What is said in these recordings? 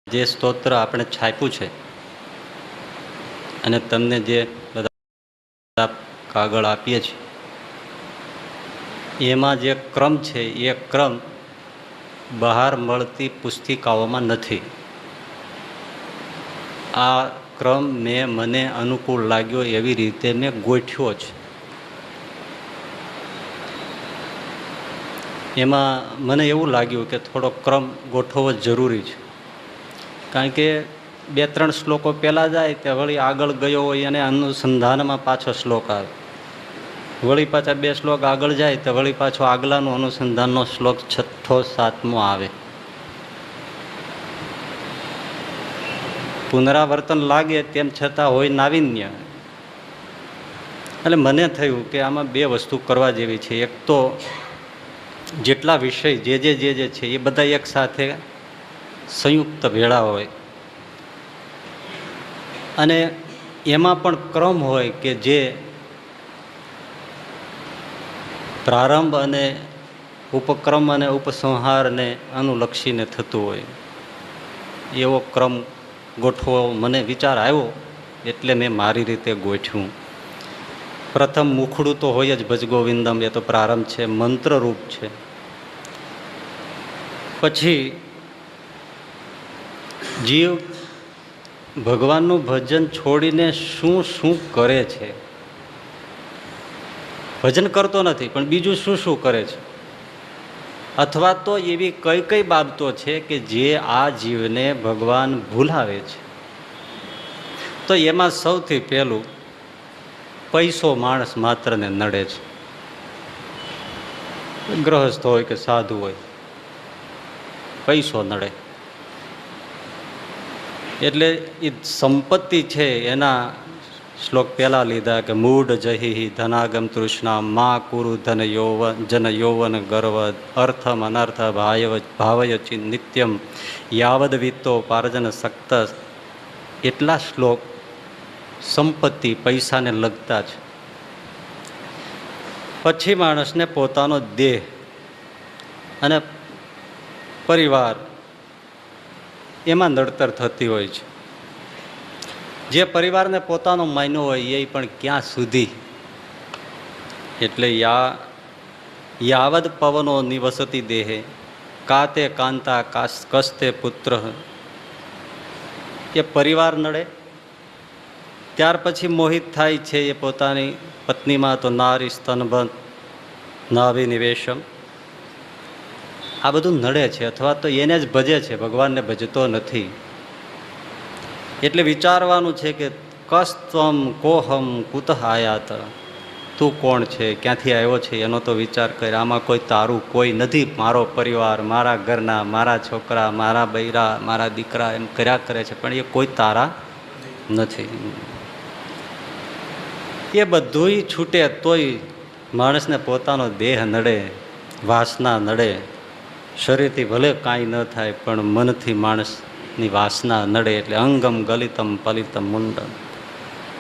જે સ્તોત્ર આપણે છાપ્યું છે અને તમને જે બધા કાગળ આપીએ છીએ એમાં જે ક્રમ છે એ ક્રમ બહાર મળતી પુસ્તિકાઓમાં નથી. આ ક્રમ મને અનુકૂળ લાગ્યો એવી રીતે મેં ગોઠવ્યો છે. એમાં મને એવું લાગ્યું કે થોડો ક્રમ ગોઠવવો જરૂરી છે, કારણ કે 2-3 શ્લોકો પહેલાં જાય તે વળી આગળ ગયો હોય અને અનુસંધાનમાં પાછો શ્લોક આવે, વળી પાછા 2 શ્લોક આગળ જાય તો વળી પાછો આગલાનો અનુસંધાનનો શ્લોક 6થો 7મો આવે. પુનરાવર્તન લાગે તેમ છતાં હોય નાવીન્ય. એટલે મને થયું કે આમાં 2 વસ્તુ કરવા જેવી છે. એક તો જેટલા વિષય જે છે એ બધા એક સાથે સંયુક્ત ભેળા હોય અને એમાં પણ ક્રમ હોય કે જે પ્રારંભ અને ઉપક્રમ અને ઉપસંહારને અનુલક્ષીને થતું હોય એવો ક્રમ ગોઠવો મને વિચાર આવ્યો, એટલે મેં મારી રીતે ગોઠવ્યું. પ્રથમ મુખડું તો હોય જ ભજગોવિંદમ, એ તો પ્રારંભ છે, મંત્રરૂપ છે. પછી જીવ ભગવાનનું ભજન છોડીને શું શું કરે છે, ભજન કરતો નથી પણ બીજું શું શું કરે છે, અથવા તો એવી કઈ કઈ બાબતો છે કે જે આ જીવને ભગવાન ભૂલાવે છે. તો એમાં સૌથી પહેલું પૈસો માણસ માત્રને નડે છે. ગૃહસ્થ હોય કે સાધુ હોય, પૈસો નડે. એટલે એ સંપત્તિ છે એના શ્લોક પહેલા લીધા કે મૂઢ જહિ ધનાગમ તૃષ્ણા મા કુરુ ધન જન યૌવન ગર્વ અર્થમ અનર્થ ભાવયચિ નિત્યમ યાવદ વિત્તો પાર્જન સક્ત. એટલા શ્લોક સંપત્તિ પૈસાને લગતા છે. પછી માણસને પોતાનો દેહ અને પરિવાર એમાં નડતર થતી હોય છે. જે પરિવારને પોતાનો માન્યો હોય એ પણ ક્યાં સુધી. એટલે યાવદ પવનો નિવસતી દેહે કાતે કાંતા કસ્તે પુત્ર. એ પરિવાર નડે, ત્યાર પછી મોહિત થાય છે એ પોતાની પત્નીમાં, તો નારી સ્તનબંધ નાભિનિવેશમ. આ બધું નડે છે, અથવા તો એને જ ભજે છે, ભગવાનને ભજતો નથી. એટલે વિચારવાનું છે કે કસ્ત્વમ કોહમ કુતઃ આયાત, તું કોણ છે, ક્યાંથી આવ્યો છે એનો તો વિચાર કર. આમાં કોઈ તારું કોઈ નથી. મારો પરિવાર, મારા ઘરના, મારા છોકરા, મારા બૈરા, મારા દીકરા એમ કર્યા કરે છે, પણ એ કોઈ તારા નથી. એ બધુંય છૂટે તોય માણસને પોતાનો દેહ નડે, વાસના નડે. શરીરથી ભલે કાંઈ ન થાય પણ મનથી માણસની વાસના નડે. એટલે અંગમ ગલિતમ પલિતમ મુંડમ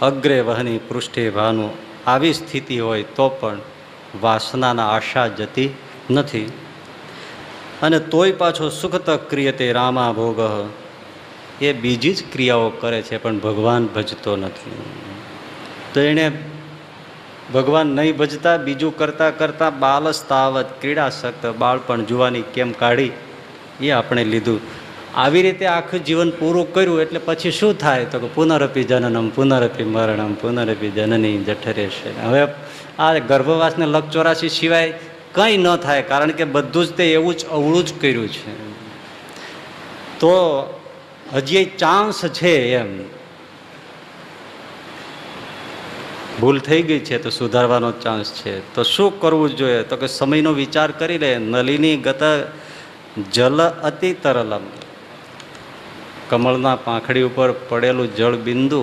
અગ્રે વહની પૃષ્ઠે ભાનું. આવી સ્થિતિ હોય તો પણ વાસનાના આશા જતી નથી. અને તોય પાછો સુખત ક્રિયતે રામા ભોગ, એ બીજી જ ક્રિયાઓ કરે છે પણ ભગવાન ભજતો નથી. તો એણે ભગવાન નહીં ભજતા બીજું કરતાં કરતાં બાલસ્તાવત ક્રીડાસક્ત, બાળપણ જુવાની કેમ કાઢી એ આપણે લીધું. આવી રીતે આખું જીવન પૂરું કર્યું એટલે પછી શું થાય, તો કે પુનરપી જનનમ પુનરપી મરણમ પુનરપી જનની જઠરે છે. હવે આ ગર્ભવાસને લગ 84 સિવાય કંઈ ન થાય, કારણ કે બધું જ તે એવું જ અવળું જ કર્યું છે. તો હજી ચાન્સ છે એમ. ભૂલ થઈ ગઈ છે તો સુધારવાનો ચાન્સ છે. તો શું કરવું જોઈએ, તો કે સમયનો વિચાર કરી લે. નલિની ગત જલ અતિ તરલમ, કમળના પાંખડી ઉપર પડેલું જળ બિંદુ,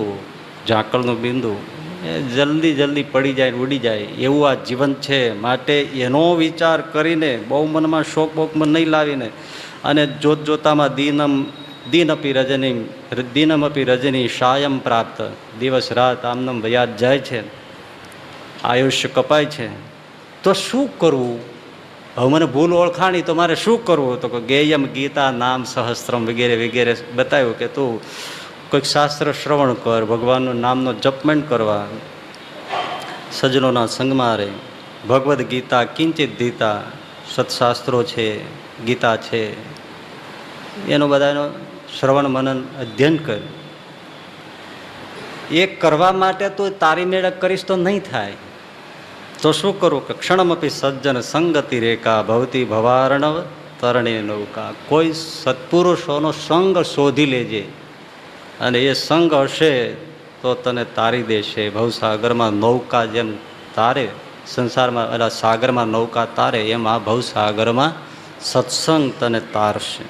ઝાકળનું બિંદુ એ જલ્દી પડી જાય, ઉડી જાય એવું આ જીવન છે. માટે એનો વિચાર કરીને બહુ મનમાં શોક બોકમાં નહીં લાવીને, અને જોતામાં દિનમપી રજની સાયમ પ્રાપ્ત, દિવસ રાત આમનામ વયાત જાય છે, આયુષ્ય કપાય છે. તો શું કરવું હવે મને ભૂલ ઓળખાણી તો મારે શું કરવું? તો ગેયમ ગીતા નામ સહસ્ત્રમ વગેરે વગેરે બતાવ્યું કે તું કોઈક શાસ્ત્ર શ્રવણ કર, ભગવાનનું નામનો જપમેન્ટ કરવા, સજ્જનોના સંગમાં રહે, ભગવદ્ ગીતા કિંચિત ગીતા, સત્શાસ્ત્રો છે, ગીતા છે, એનો બધાનો શ્રવણ મનન અધ્યયન કર. એ કરવા માટે તું તારી મેળક કરીશ તો નહીં થાય. તો શું કરું કે ક્ષણમપી સજ્જન સંગતિ રેખા ભવતી ભવાર્ણવ તરણે નૌકા. કોઈ સત્પુરુષોનો સંગ શોધી લેજે અને એ સંગ હશે તો તને તારી દેશે. ભવસાગરમાં નૌકા જેમ તારે, સંસારમાં એટલે સાગરમાં નૌકા તારે, એમ આ ભવસાગરમાં સત્સંગ તને તારશે.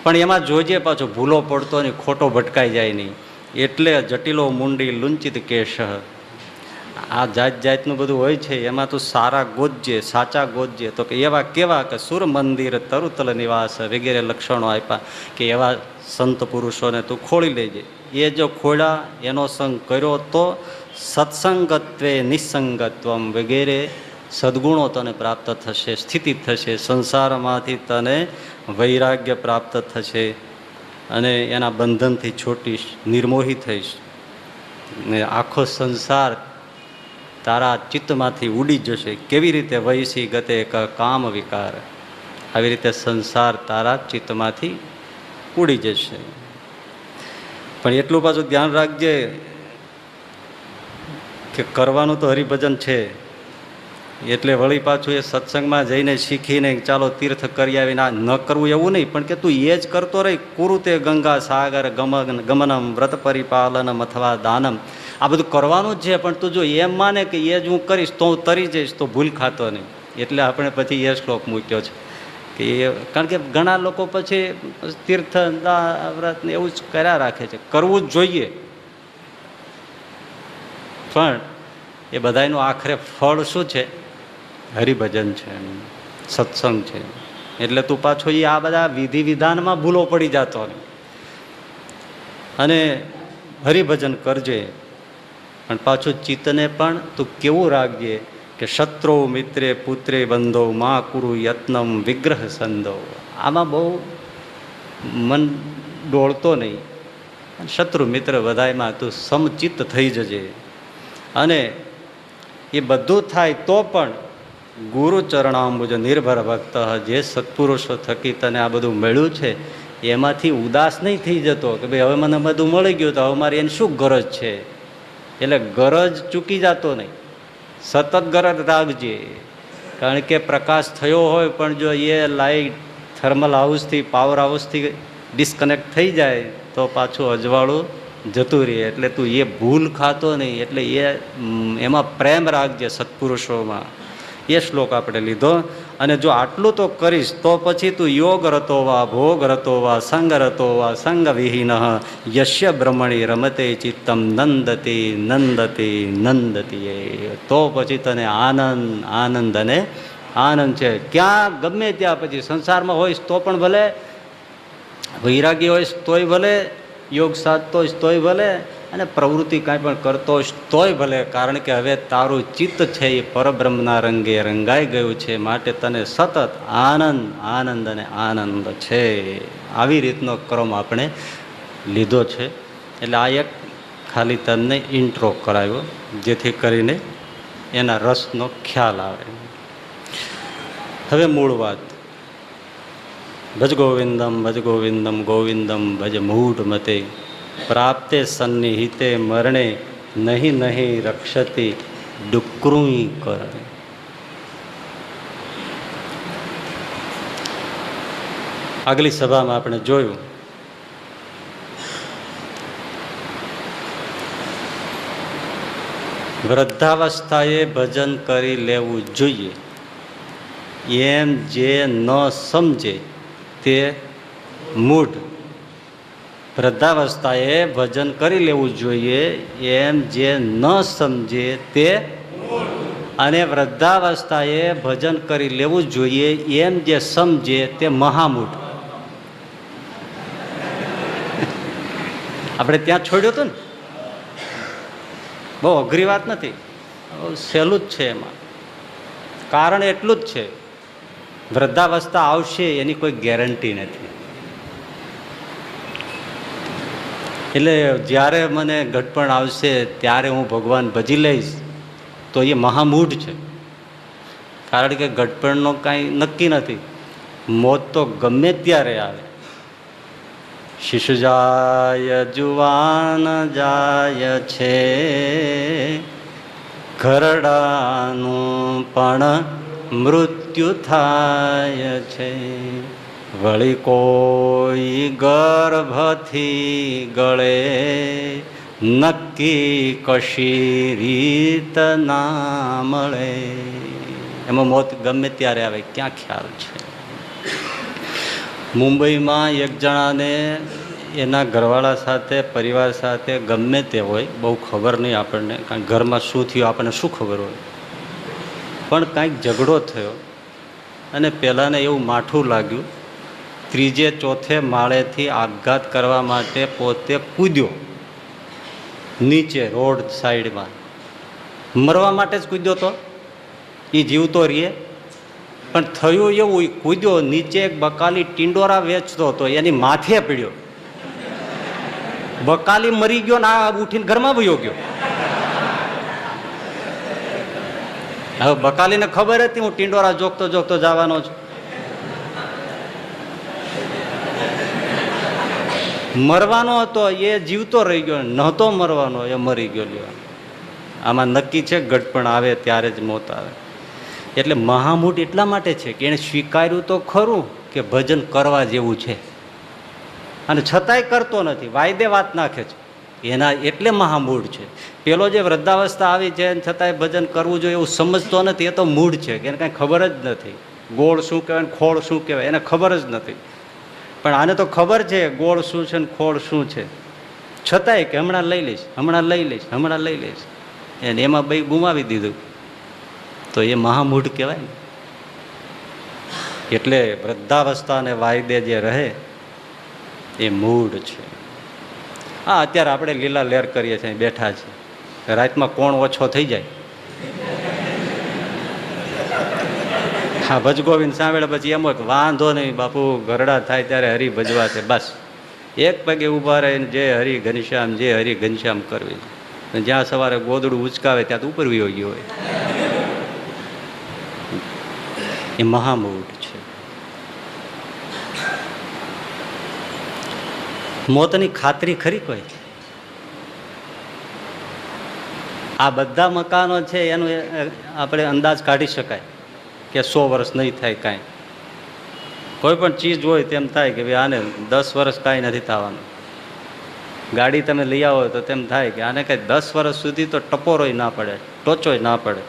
પણ એમાં જોજે પાછો ભૂલો પડતો નહીં, ખોટો ભટકાઈ જાય નહીં. એટલે જટિલો મુંડી લુંચિત કેશ. આ જાત જાતનું બધું હોય છે, એમાં તું સારા ગોતજે, સાચા ગોતજે. તો કે એવા કેવા કે સુર મંદિર તરુતલ નિવાસ વગેરે લક્ષણો આપ્યા કે એવા સંત પુરુષોને તું ખોળી લેજે. એ જો ખોળ્યા, એનો સંગ કર્યો તો સત્સંગત્વે નિસંગત્વમ વગેરે સદગુણો તને પ્રાપ્ત થશે, સ્થિતિ થશે, સંસારમાંથી તને વૈરાગ્ય પ્રાપ્ત થશે અને એના બંધનથી છૂટીશ, નિર્મોહી થઈશ ને આખો સંસાર તારા ચિત્તમાંથી ઉડી જશે. કેવી રીતે? વૈસી ગતે કામ વિકાર. આવી રીતે સંસાર તારા ચિત્તમાંથી ઉડી જશે. પણ એટલું પાછું ધ્યાન રાખજે કે કરવાનું તો હરિભજન છે, એટલે વળી પાછું એ સત્સંગમાં જઈને શીખીને ચાલો તીર્થ કરી આવીને ન કરવું એવું નહીં, પણ કે તું એ જ કરતો રહી. કુરુતે ગંગા સાગર ગમનમ વ્રત પરિપાલનમ અથવા દાનમ. આ બધું કરવાનું જ છે, પણ તું જો એમ માને કે એ જ હું કરીશ તો હું તરી જઈશ તો ભૂલ ખાતો નહીં. એટલે આપણે પછી એ શ્લોક મૂક્યો છે કે એ, કારણ કે ઘણા લોકો પછી તીર્થ વ્રત એવું જ કર્યા રાખે છે. કરવું જ જોઈએ, પણ એ બધાનું આખરે ફળ શું છે? હરિભજન છે, સત્સંગ છે. એટલે તું પાછો એ આ બધા વિધિ વિધાનમાં ભૂલો પડી જતો નહીં અને હરિભજન કરજે. પણ પાછું ચિત્તને પણ તું કેવું રાખજે કે શત્રુ મિત્રે પુત્રે બંધો મા કુરુ યત્નમ વિગ્રહ સંધો. આમાં બહુ મન ડોળતો નહીં. શત્રુ મિત્ર બધાયમાં તું સમચિત્ત થઈ જજે. અને એ બધું થાય તો પણ ગુરુ ચરણાંબુજ નિર્ભર ભક્ત, જે સત્પુરુષો થકી તને આ બધું મળ્યું છે એમાંથી ઉદાસ નહીં થઈ જતો કે ભાઈ હવે મને બધું મળી ગયું તો હવે મારી એની શું ગરજ છે. એટલે ગરજ ચૂકી જતો નહીં, સતત ગરજ રાખજે. કારણ કે પ્રકાશ થયો હોય પણ જો એ લાઇટ થર્મલ હાઉસથી પાવર હાઉસથી ડિસ્કનેક્ટ થઈ જાય તો પાછું અજવાળું જતું રહે. એટલે તું એ ભૂલ ખાતો નહીં. એટલે એમાં પ્રેમ રાખજે સત્પુરુષોમાં. એ શ્લોક આપણે લીધો. અને જો આટલું તો કરીશ તો પછી તું યોગ રતો વા ભોગ રતો વા સંગ રતો વા સંગ વિહીન યશ્ય બ્રહ્મણી રમતે ચિત્તમ નંદતી નંદતી નંદતી. તો પછી તને આનંદ આનંદ અને આનંદ છે. ક્યાં ગમે ત્યાં પછી સંસારમાં હોઈશ તો પણ ભલે, વૈરાગી હોઈશ તોય ભલે, યોગ સાધતો હોઈશ તોય ભલે, અને પ્રવૃત્તિ કાંઈ પણ કરતો હોઈશ તોય ભલે. કારણ કે હવે તારું ચિત્ત છે એ પરબ્રહ્મના રંગે રંગાઈ ગયું છે, માટે તને સતત આનંદ આનંદ અને આનંદ છે. આવી રીતનો ક્રમ આપણે લીધો છે. એટલે આ એક ખાલી તમને ઇન્ટ્રો કરાવ્યો જેથી કરીને એના રસનો ખ્યાલ આવે. હવે મૂળ વાત. ભજ ગોવિંદમ ગોવિંદમ ભજ મૂઢ મતે પ્રાપ્તે સન્નિહિતે મરણે નહીં નહીં રક્ષતી ડુક્રુઈ કરણે. આગલી સભામાં આપણે જોયું વૃદ્ધાવસ્થાએ ભજન કરી લેવું જોઈએ એમ જે ન સમજે તે મૂઢ. વૃદ્ધાવસ્થાએ ભજન કરી લેવું જોઈએ એમ જે ન સમજે તે, અને વૃદ્ધાવસ્થાએ ભજન કરી લેવું જોઈએ એમ જે સમજે તે મહામૂઢ. આપણે ત્યાં છોડ્યું હતું ને, બહુ અઘરી વાત નથી, સહેલું જ છે. એમાં કારણ એટલું જ છે, વૃદ્ધાવસ્થા આવશે એની કોઈ ગેરંટી નથી. એટલે જ્યારે મને ઘટપણ આવશે ત્યારે હું ભગવાન ભજી લઈશ તો એ મહામૂઢ છે. કારણ કે ઘટપણનો કાંઈ નક્કી નથી. મોત તો ગમે ત્યારે આવે. શિશુ જાય જુવાન જાય છે, ઘરડાનું પણ મૃત્યુ થાય છે. વળી કોઈ ગર્ભથી ગળે નક્કી કશી રીત ના મળે. એમાં મોત ગમે ત્યારે આવે, ક્યાં ખ્યાલ છે. મુંબઈમાં એક જણાને એના ઘરવાળા સાથે પરિવાર સાથે ગમે તે હોય, બહુ ખબર નહીં આપણને, કારણ ઘરમાં શું થયું આપણને શું ખબર હોય, પણ કાંઈક ઝઘડો થયો અને પહેલાંને એવું માઠું લાગ્યું. ત્રીજે ચોથે માળેથી આપઘાત કરવા માટે પોતે કૂદ્યો નીચે રોડ સાઈડમાં. મરવા માટે જ કૂદ્યો તો, એ જીવતો રહીએ. પણ થયું એવું, કૂદ્યો નીચે એક બકાલી ટિંડોરા વેચતો હતો, એની માથે પડ્યો. બકાલી મરી ગયો ને આ ઉઠીને ઘરમાં વયો ગયો. હવે બકાલીને ખબર હતી હું ટિંડોરા જોગતો જોગતો જવાનો છું. મરવાનો હતો એ જીવતો રહી ગયો, નહોતો મરવાનો એ મરી ગયો. આમાં નક્કી છે ઘટપણ આવે ત્યારે જ મોત આવે. એટલે મહામૂઢ એટલા માટે છે કે એણે સ્વીકાર્યું તો ખરું કે ભજન કરવા જેવું છે, અને છતાંય કરતો નથી, વાયદે વાત નાખે છે. એના એટલે મહામૂઢ છે. પેલો જે વૃદ્ધાવસ્થા આવી છે છતાંય ભજન કરવું જોઈએ એવું સમજતો નથી, એ તો મૂઢ છે કે એને કાંઈ ખબર જ નથી. ગોળ શું કહેવાય ને ખોળ શું કહેવાય એને ખબર જ નથી. પણ આને તો ખબર છે ગોળ શું છે ને ખોળ શું છે, છતાંય કે હમણાં લઈ લઈશ, હમણાં લઈ લઈશ, હમણાં લઈ લઈશ, એને એમાં બે ગુમાવી દીધું. તો એ મહામૂઢ કહેવાય ને. એટલે વૃદ્ધાવસ્થા અને વાયદે જે રહે એ મૂઢ છે. હા, અત્યારે આપણે લીલા લહેર કરીએ છીએ, બેઠા છે, રાતમાં કોણ ઓછો થઈ જાય. હા, ભજગોવિંદ સાંભળે પછી એમ હોય કે વાંધો નહીં બાપુ, ઘરડા થાય ત્યારે હરિ ભજવા છે, બસ એક પગે ઊભા રહીને જે હરિ ઘનશ્યામ, જે હરિ ઘનશ્યામ કરવી. જ્યાં સવારે ગોદડું ઉચકાવે ત્યાં ઉપર વયો ગયો હોય. એ મહામૂઢ છે. મોતની ખાતરી ખરી કોઈ? આ બધા મકાનો છે એનું આપણે અંદાજ કાઢી શકાય કે 100 વર્ષ નહીં થાય કાંઈ. કોઈ પણ ચીજ હોય તેમ થાય કે ભાઈ આને 10 વર્ષ કાંઈ નથી થવાનું. ગાડી તમે લઈ આવો તો તેમ થાય કે આને કાંઈ 10 વર્ષ સુધી તો ટપોરોય ના પડે, ટોચોય ના પડે.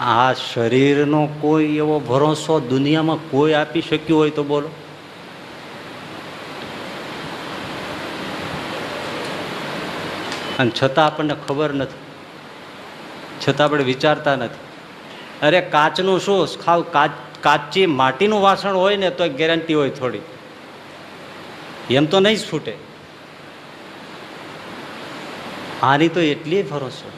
આ શરીરનો કોઈ એવો ભરોસો દુનિયામાં કોઈ આપી શક્યું હોય તો બોલો? અને છતાં આપણને ખબર નથી, છતાં આપણે વિચારતા નથી. અરે કાચનું શું, ખાવ કાચી માટીનું વાસણ હોય ને તો ગેરંટી હોય થોડી, એમ તો નહીં જ ફૂટે. આની તો એટલી ભરોસો.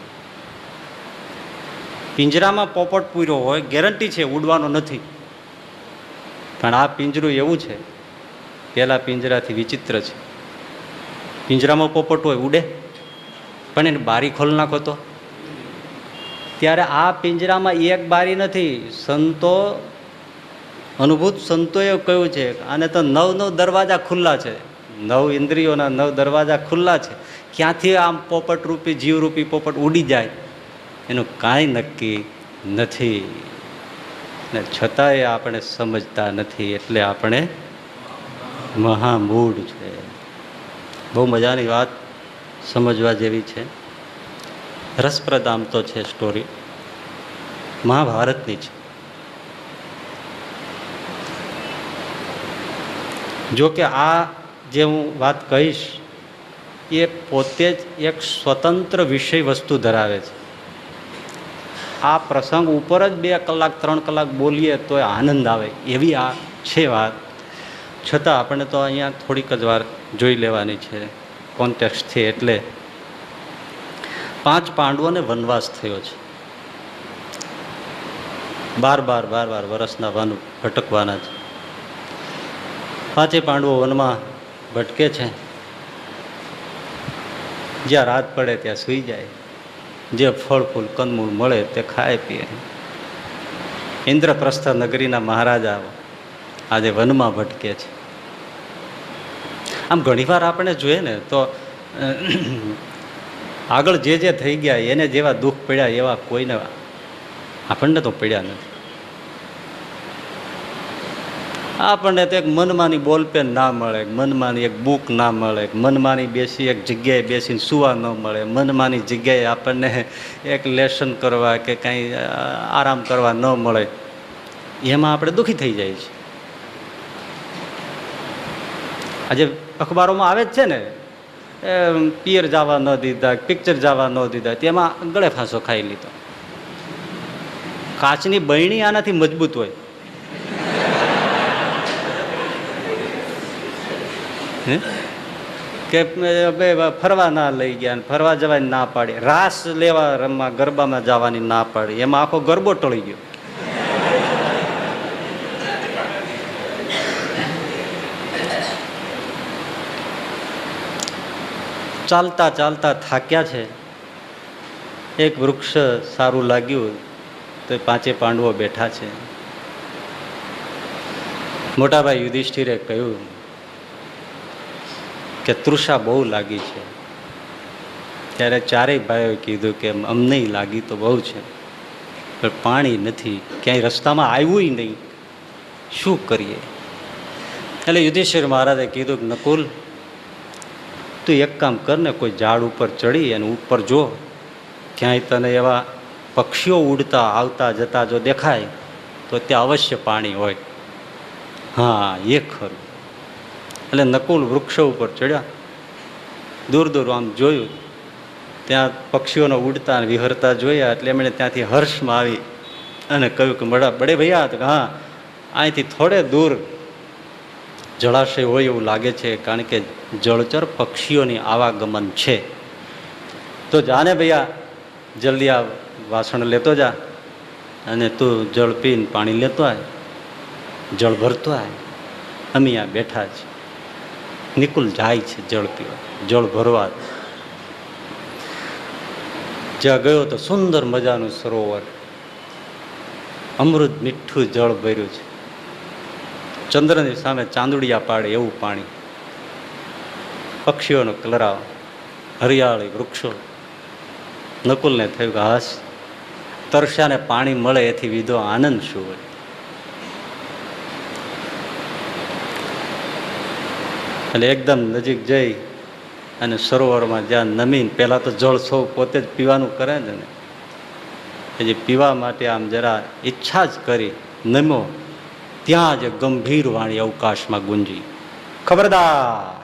પિંજરામાં પોપટ પૂર્યો હોય, ગેરંટી છે ઉડવાનો નથી. પણ આ પિંજરું એવું છે, પેલા પિંજરાથી વિચિત્ર છે. પિંજરામાં પોપટ હોય ઉડે, પણ એને બારી ખોલી નાખો તો. ત્યારે આ પિંજરામાં એક બારી નથી. સંતો, અનુભૂત સંતોએ કહ્યું છે આને તો 9 દરવાજા ખુલ્લા છે, 9 ઇન્દ્રિયોના 9 દરવાજા ખુલ્લા છે. ક્યાંથી આમ પોપટ રૂપી, જીવરૂપી પોપટ ઉડી જાય એનું કાંઈ નક્કી નથી. ને છતાંય આપણે સમજતા નથી, એટલે આપણે મહામૂઢ છે. બહુ મજાની વાત, સમજવા જેવી છે. રસપ્રદ આમ તો છે સ્ટોરી, મહાભારતની છે. જો કે આ જે હું વાત કહીશ એ પોતે જ એક સ્વતંત્ર વિષય વસ્તુ ધરાવે છે. આ પ્રસંગ ઉપર જ 2 કલાક 3 કલાક બોલીએ તો આનંદ આવે એવી આ છે વાત. છતાં આપણે તો અહીંયા થોડીક જ વાર જોઈ લેવાની છે કોન્ટેક્સ્ટથી. એટલે 5 પાંડવોને વનવાસ થયો છે. બાર વર્ષના વન ભટકવાના છે. પાંચે પાંડવો વનમાં ભટકે છે. જ્યાં રાત પડે ત્યાં સૂઈ જાય, જે ફળ ફૂલ કંદમૂળ મળે તે ખાય પીએ. ઇન્દ્રપ્રસ્થ નગરીના મહારાજા આજે વનમાં ભટકે છે. આમ ઘણીવાર આપણે જોઈએ ને તો આગળ જે થઈ ગયા એને જેવા દુઃખ પડ્યા એવા કોઈને આપણને તો પડ્યા નથી. આપણને તો એક મનમાંની બોલપેન ના મળે, મનમાંની એક બુક ના મળે, મનમાંની બેસી એક જગ્યાએ બેસીને સુવા ન મળે, મનમાંની જગ્યાએ આપણને એક લેસન કરવા કે કંઈ આરામ કરવા ન મળે, એમાં આપણે દુઃખી થઈ જાય છે. આજે અખબારોમાં આવે જ છે ને, પિયર જવા ન દીધા, પિક્ચર જવા ન દીધા, તેમાં ગળે ફાંસો ખાઈ લીધો. કાચની બરણી આનાથી મજબૂત હોય. કે ફરવા ના લઈ ગયા, ફરવા જવાની ના પાડી, રાસ લેવા રમવા ગરબામાં જવાની ના પાડી, એમાં આખો ગરબો ટળી ગયો. ચાલતા ચાલતા થાક્યા છે. એક વૃક્ષ સારું લાગ્યું તો પાંચે પાંડવો બેઠા છે. મોટાભાઈ યુધિષ્ઠિરે કહ્યું કે તૃષા બહુ લાગી છે. ત્યારે ચારેય ભાઈઓએ કીધું કે અમને લાગી તો બહુ છે, પણ પાણી નથી, ક્યાંય રસ્તામાં આવ્યું નહીં, શું કરીએ? એટલે યુધિષ્ઠિર મહારાજે કીધું કે નકુલ, તું એક કામ કર ને, કોઈ ઝાડ ઉપર ચડી અને ઉપર જો, ક્યાંય તને એવા પક્ષીઓ ઉડતા આવતા જતા જો દેખાય તો ત્યાં અવશ્ય પાણી હોય. હા, એ ખરું. એટલે નકુલ વૃક્ષો ઉપર ચડ્યા, દૂર દૂર આમ જોયું, ત્યાં પક્ષીઓનો ઉડતા વિહરતા જોયા. એટલે એમણે ત્યાંથી હર્ષમાં આવી અને કહ્યું કે બડે ભૈયા, તો હા, અહીંથી થોડે દૂર જળાશય હોય એવું લાગે છે, કારણ કે જળચર પક્ષીઓની આવાગમન છે. તો જાને ભૈયા, જલ્દી આ વાસણ લેતો જા અને તું જળ પીને પાણી લેતો આય, જળ ભરતો આય. અમે અહીંયા બેઠા છીએ. નિકુલ જાય છે જળ પીવા, જળ ભરવા. જ્યાં ગયો તો સુંદર મજાનું સરોવર, અમૃત મીઠું જળ ભર્યું છે, ચંદ્રની સામે ચાંદુડિયા પાડે એવું પાણી, પક્ષીઓનો કલરાવ, હરિયાળી વૃક્ષો. નકુલને થયું કે હાસ, તરસ્યાને પાણી મળે એથી વિધો આનંદ શું હોય. એટલે એકદમ નજીક જઈ અને સરોવરમાં જ્યાં નમીન, પહેલાં તો જળ સૌ પોતે જ પીવાનું કરે છે ને, પછી પીવા માટે આમ જરા ઈચ્છા જ કરી નમ્યો, ત્યાં જ ગંભીર વાણી અવકાશમાં ગુંજી, ખબરદાર,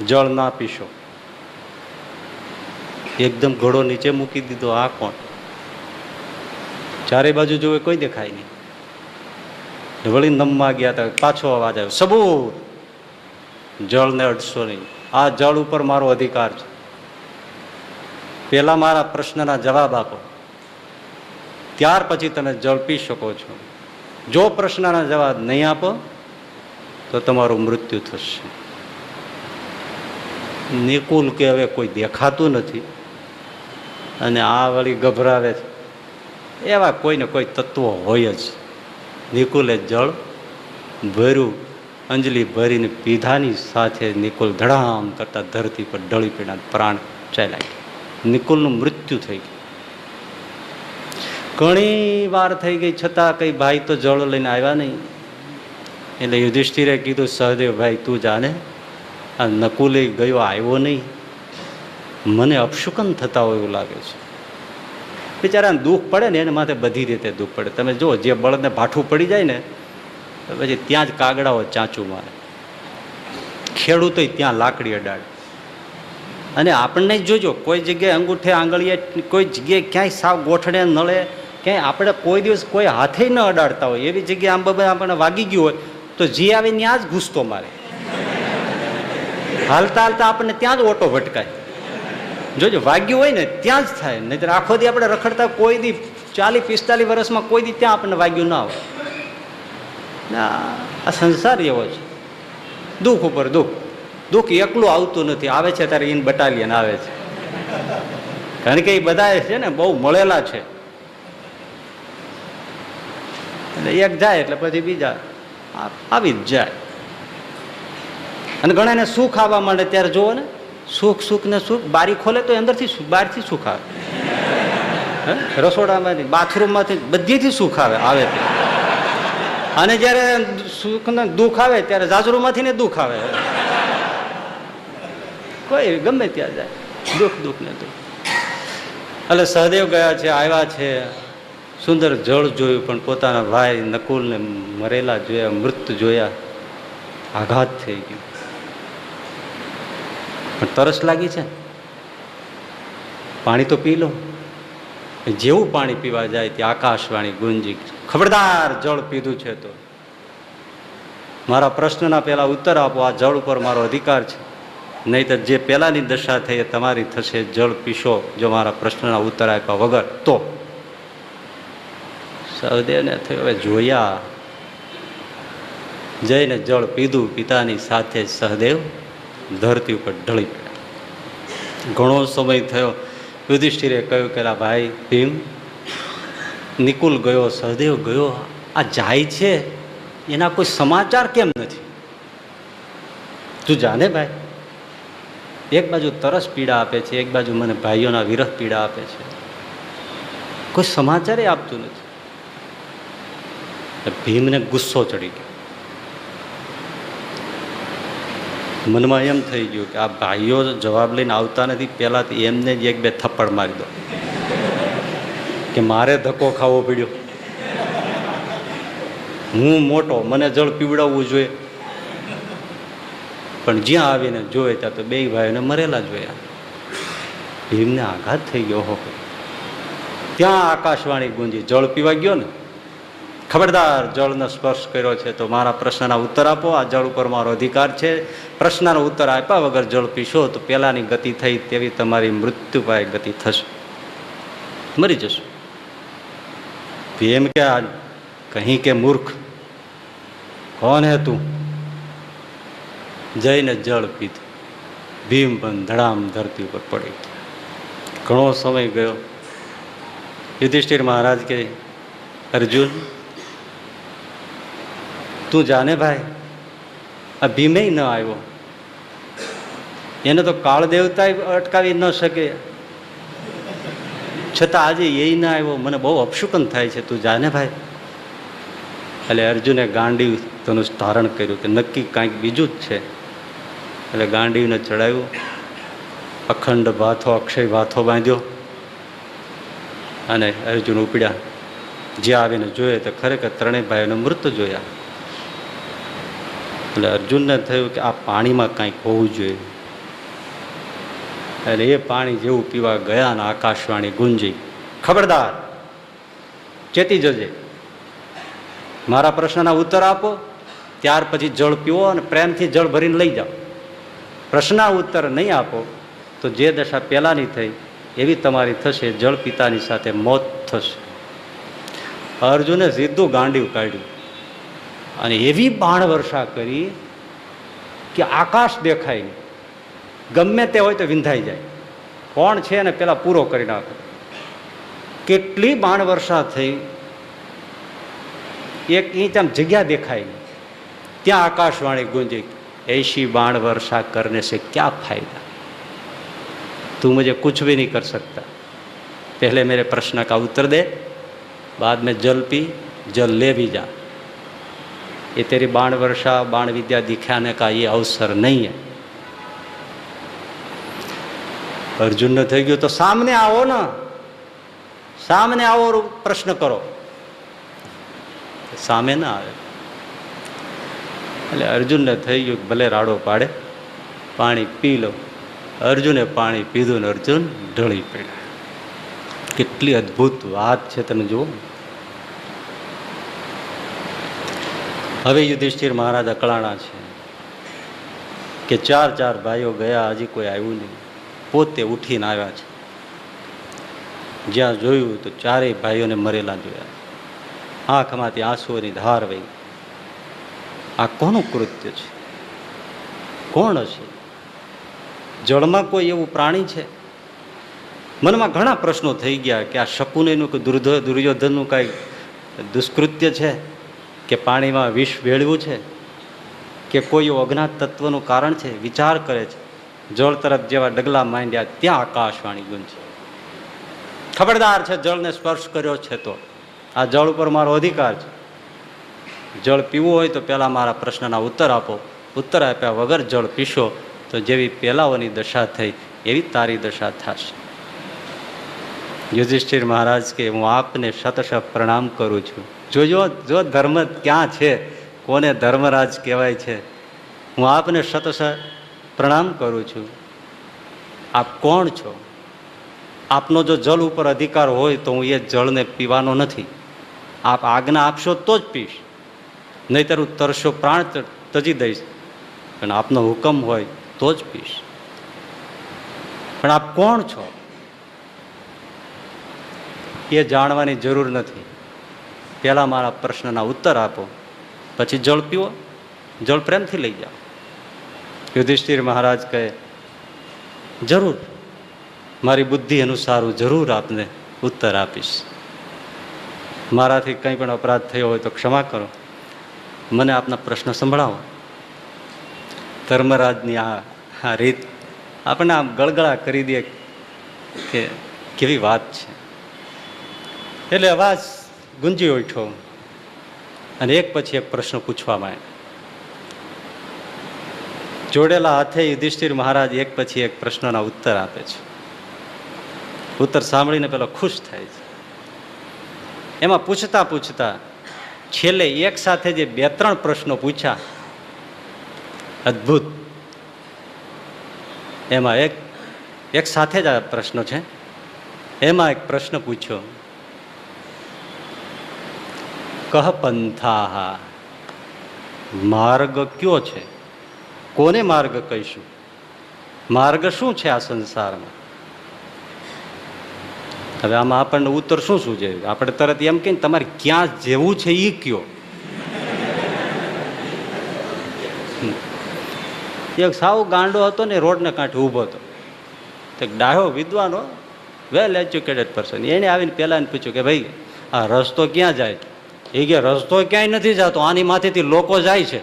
જળ ના પીશો. એકદમ ઘોડો નીચે મૂકી દીધો. આ કોણ? ચારે બાજુ જોવે કોઈ દેખાય નહીં. વળી નમવા ગયા હતા, પાછો અવાજ આવ્યો, સબૂત, જળને અડશો નહીં, આ જળ ઉપર મારો અધિકાર છે. પેલા મારા પ્રશ્નના જવાબ આપો, ત્યાર પછી તમે જળ પી શકો છો. જો પ્રશ્નના જવાબ નહીં આપો તો તમારું મૃત્યુ થશે. નિકુલ કે હવે કોઈ દેખાતું નથી અને આ વળી ગભરાવે છે, એવા કોઈને કોઈ તત્વો હોય જ. નિકુલે જળ ભર્યું, અંજલિ ભરીને પીધાની સાથે નિકુલ ધડામ કરતા ધરતી પર ઢળી પડ્યા, પ્રાણ ચાલ્યા ગયા. નિકુલનું મૃત્યુ થઈ ગયું. ઘણી વાર થઈ ગઈ છતાં કઈ ભાઈ તો જળ લઈને આવ્યા નહીં. એટલે યુધિષ્ઠિરે કીધું, સહદેવ ભાઈ તું જાને, આ નકુલે ગયો આવ્યો નહીં, મને અપશુકન થતા હોય એવું લાગે છે. બિચારાને દુઃખ પડે ને એને માથે બધી રીતે દુઃખ પડે. તમે જુઓ, જે બળદને ભાઠું પડી જાય ને તો પછી ત્યાં જ કાગડાઓ ચાંચું મારે, ખેડૂતો ત્યાં લાકડી અડાડે. અને આપણને જોજો, કોઈ જગ્યાએ અંગૂઠે આંગળીએ, કોઈ જગ્યાએ ક્યાંય સાવ ગોઠડે નળે, ક્યાંય આપણે કોઈ દિવસ કોઈ હાથે ન અડાડતા હોય એવી જગ્યાએ આમ બાબા આપણને વાગી ગયું હોય તો જે આવે ત્યાં જ ઘૂસતો મારે. હાલતા હાલતા આપણને ત્યાં જ ઓટો ભટકાય. જોજો, વાગ્યું હોય ને ત્યાં જ થાય, નહીતર આખો દી આપણે રખડતા કોઈ દી 40-45 વર્ષમાં કોઈ દી ત્યાં આપણને વાગ્યું ના હોય. આ સંસાર એવો છે, દુઃખ ઉપર દુઃખ. દુઃખ એકલું આવતું નથી, આવે છે ત્યારે ઇન બટાલિયન આવે છે. કારણ કે એ બધા છે ને બહુ મળેલા છે, એટલે એક જાય એટલે પછી બીજા આવી જ જાય. અને ઘણાને સુખ આવવા માંડે ત્યારે જુઓ ને, સુખ ને સુખ. બારી ખોલે તો અંદરથી બહારથી સુખ આવે, રસોડામાંથી, બાથરૂમમાંથી, બધીથી સુખ આવે. અને જયારે સુખ ને દુઃખ આવે ત્યારે જાજરૂમાંથી ને દુઃખ આવે. કોઈ ગમે ત્યાં જાય, દુઃખ ને દુઃખ. એટલે સહદેવ ગયા છે, આવ્યા છે, સુંદર જળ જોયું, પણ પોતાના ભાઈ નકુલને મરેલા જોયા, મૃત જોયા, આઘાત થઈ ગયો. પણ તરસ લાગી છે, પાણી તો પી લો. જેવું પાણી પીવા જાય ત્યાં આકાશવાણી ગુંજી, ખબરદાર, જળ પીધું છે તો મારા પ્રશ્નના પેલા ઉત્તર આપો. આ જળ ઉપર મારો અધિકાર છે, નહીં તો જે પેલાની દશા થઈ એ તમારી થશે. જળ પીશો જો મારા પ્રશ્નના ઉત્તર આપ્યા વગર તો. સહદેવને થયું હવે જોયા, જઈને જળ પીધું. પિતાની સાથે સહદેવ ધરતી ઉપર ઢળી પડ્યા. ઘણો સમય થયો. યુધિષ્ઠિરે કહ્યું કે ભાઈ ભીમ, નિકુલ ગયો, સહદેવ ગયો, આ જાય છે એના કોઈ સમાચાર કેમ નથી? તું જાને ભાઈ, એક બાજુ તરસ પીડા આપે છે, એક બાજુ મને ભાઈઓના વિરહ પીડા આપે છે, કોઈ સમાચાર આપતું નથી. ભીમને ગુસ્સો ચડી ગયો. મનમાં એમ થઈ ગયું કે આ ભાઈઓ જવાબ લઈને આવતા નથી, પહેલાથી એમને જ 1-2 થપ્પડ મારી દો કે મારે ધક્કો ખાવો પડ્યો. હું મોટો, મને જળ પીવડાવવું જોઈએ. પણ જ્યાં આવીને જોયે ત્યાં તો 2 ભાઈઓને મરેલા જોયા. ભીમને આઘાત થઈ ગયો. હો, ત્યાં આકાશવાણી ગુંજી, જળ પીવા ગયો ને, ખબરદાર, જળનો સ્પર્શ કર્યો છે તો મારા પ્રશ્નના ઉત્તર આપો. આ જળ ઉપર મારો અધિકાર છે. પ્રશ્નનો ઉત્તર આપ્યા વગર જળ પીશો તો પેલાની ગતિ થઈ તેવી તમારી મૃત્યુ પાય ગતિ થશે, મરી જશો. ભીમ કે કહી કે મૂર્ખ, કોણ હે તું? જઈને જળ પીધું. ભીમ પણ ધડામ ધરતી ઉપર પડી. ઘણો સમય ગયો. યુધિષ્ઠિર મહારાજ કે અર્જુન, તું જાને ભાઈ, આ ભીમે ન આવ્યો, એને તો કાળ દેવતા અટકાવી ન શકે, છતાં આજે એ ના આવ્યો, મને બહુ અપશુકન થાય છે, તું જાને ભાઈ. એટલે અર્જુને ગાંડીવ ધનુષ ધારણ કર્યું કે નક્કી કાંઈક બીજું જ છે. એટલે ગાંડીવને ચડાવ્યું, અખંડ ભાથો, અક્ષય ભાથો બાંધ્યો અને અર્જુન ઉપડ્યા. જ્યાં આવીને જોઈએ તો ખરેખર 3 ભાઈઓને મૃત જોયા. એટલે અર્જુનને થયું કે આ પાણીમાં કંઈક હોવું જોઈએ. એટલે એ પાણી જેવું પીવા ગયા ને આકાશવાણી ગુંજી, ખબરદાર, ચેતી જજે, મારા પ્રશ્નના ઉત્તર આપો, ત્યાર પછી જળ પીવો અને પ્રેમથી જળ ભરીને લઈ જાઓ. પ્રશ્નના ઉત્તર નહીં આપો તો જે દશા પહેલાની થઈ એવી તમારી થશે, જળ પિતાની સાથે મોત થશે. અર્જુને સીધું ગાંડીવ કાઢ્યું અને એવી બાણ વર્ષા કરી કે આકાશ દેખાય નહીં. ગમે તે હોય તો વિંધાઈ જાય, કોણ છે એને પેલા પૂરો કરી નાખો. કેટલી બાણ વર્ષા થઈ, 1 ઇંચ આમ જગ્યા દેખાય નહીં. ત્યાં આકાશવાણી ગુંજી, ऐसी बाण वर्षा करने से क्या फायदा, तू मुझे कुछ भी नहीं कर सकता, पहले मेरे प्रश्न का उत्तर दे, बाद में जल पी, जल ले भी जा. ये तेरी बाण वर्षा, बाण विद्या दिखाने का ये अवसर नहीं है. अर्जुन ने થઈ ગયું તો સામને આવો ને, સામને આવો, પ્રશ્ન કરો. સામે ના આવે. એટલે અર્જુનને થઈ ગયું ભલે રાડો પાડે, પાણી પી લો. અર્જુને પાણી પીધું ને અર્જુન ઢળી પડ્યા. કેટલી અદ્ભુત વાત છે, તમે જુઓ. હવે યુધિષ્ઠિર મહારાજ અકળાણા છે કે 4 ભાઈઓ ગયા, હજી કોઈ આવ્યું નહીં. પોતે ઉઠીને આવ્યા છે. જ્યાં જોયું તો ચારેય ભાઈઓને મરેલા જોયા, આંખમાંથી આંસુઓની ધાર વહી. આ કોનું કૃત્ય છે? કોણ હશે? જળમાં કોઈ એવું પ્રાણી છે? મનમાં ઘણા પ્રશ્નો થઈ ગયા કે આ શકુનેનું કે દુર્યોધનનું કાંઈ દુષ્કૃત્ય છે, કે પાણીમાં વિષ ભેળવું છે, કે કોઈ અજ્ઞાત તત્વનું કારણ છે. વિચાર કરે છે. જળ તરફ જેવા ડગલા માંડ્યા ત્યાં આકાશવાણી ગુંજી, ખબરદાર છે, જળને સ્પર્શ કર્યો છે તો આ જળ ઉપર મારો અધિકાર છે. જળ પીવું હોય તો પહેલા મારા પ્રશ્નના ઉત્તર આપો. ઉત્તર આપ્યા વગર જળ પીશો તો જેવી પેલાઓની દશા થઈ એવી તારી દશા થશે. યુધિષ્ઠિર મહારાજ કે હું આપને શતશ પ્રણામ કરું છું. જોજો જો ધર્મ ક્યાં છે, કોને ધર્મરાજ કહેવાય છે. હું આપને શતશ પ્રણામ કરું છું. આપ કોણ છો? આપનો જો જળ ઉપર અધિકાર હોય તો હું એ જળને પીવાનો નથી. આપ આજ્ઞા આપશો તો જ પીશ, નહીંતર હું તરસો પ્રાણ તજી દઈશ. પણ આપનો હુકમ હોય તો જ પીશ. પણ આપ કોણ છો એ જાણવાની જરૂર નથી. પહેલા મારા પ્રશ્નના ઉત્તર આપો, પછી જળ પીવો. જળ પ્રેમથી લઈ જાઓ. યુધિષ્ઠિર મહારાજ કહે, જરૂર, મારી બુદ્ધિ અનુસાર હું જરૂર આપને ઉત્તર આપીશ. મારાથી કંઈ પણ અપરાધ થયો હોય તો ક્ષમા કરો, મને આપના પ્રશ્ન સંભળાવો. ધર્મરાજની આ રીત આપણને આમ ગળગળા કરી દે કે કેવી વાત છે. એટલે અવાજ ગુંજી ઉઠ્યો અને એક પછી એક પ્રશ્ન પૂછવા માંડ્યા. જોડેલા હાથે યુધિષ્ઠિર મહારાજ એક પછી એક પ્રશ્નના ઉત્તર આપે છે. ઉત્તર સાંભળીને પેલો ખુશ થાય છે. એમાં પૂછતા પૂછતા છેલ્લે એક સાથે જે 2-3 પ્રશ્નો પૂછ્યા, અદ્ભુત. એમાં એક સાથે જ આ પ્રશ્નો છે. એમાં એક પ્રશ્ન પૂછ્યો, કહ પંથાહ, માર્ગ કયો છે? કોને માર્ગ કહીશું? માર્ગ શું છે આ સંસારમાં? હવે આમાં આપણને ઉત્તર શું છે? આપણે તરત એમ કહીએ તમારે ક્યાં જેવું છે એ કયો. એક સાવ ગાંડો હતો ને, રોડને કાંઠે ઊભો હતો. તો ડાહ્યો વિદ્વાનો, વેલ એજ્યુકેટેડ પર્સન, એને આવીને પહેલાં પૂછ્યું કે ભાઈ આ રસ્તો ક્યાં જાય? એ કે રસ્તો ક્યાંય નથી જતો, આની માથેથી લોકો જાય છે.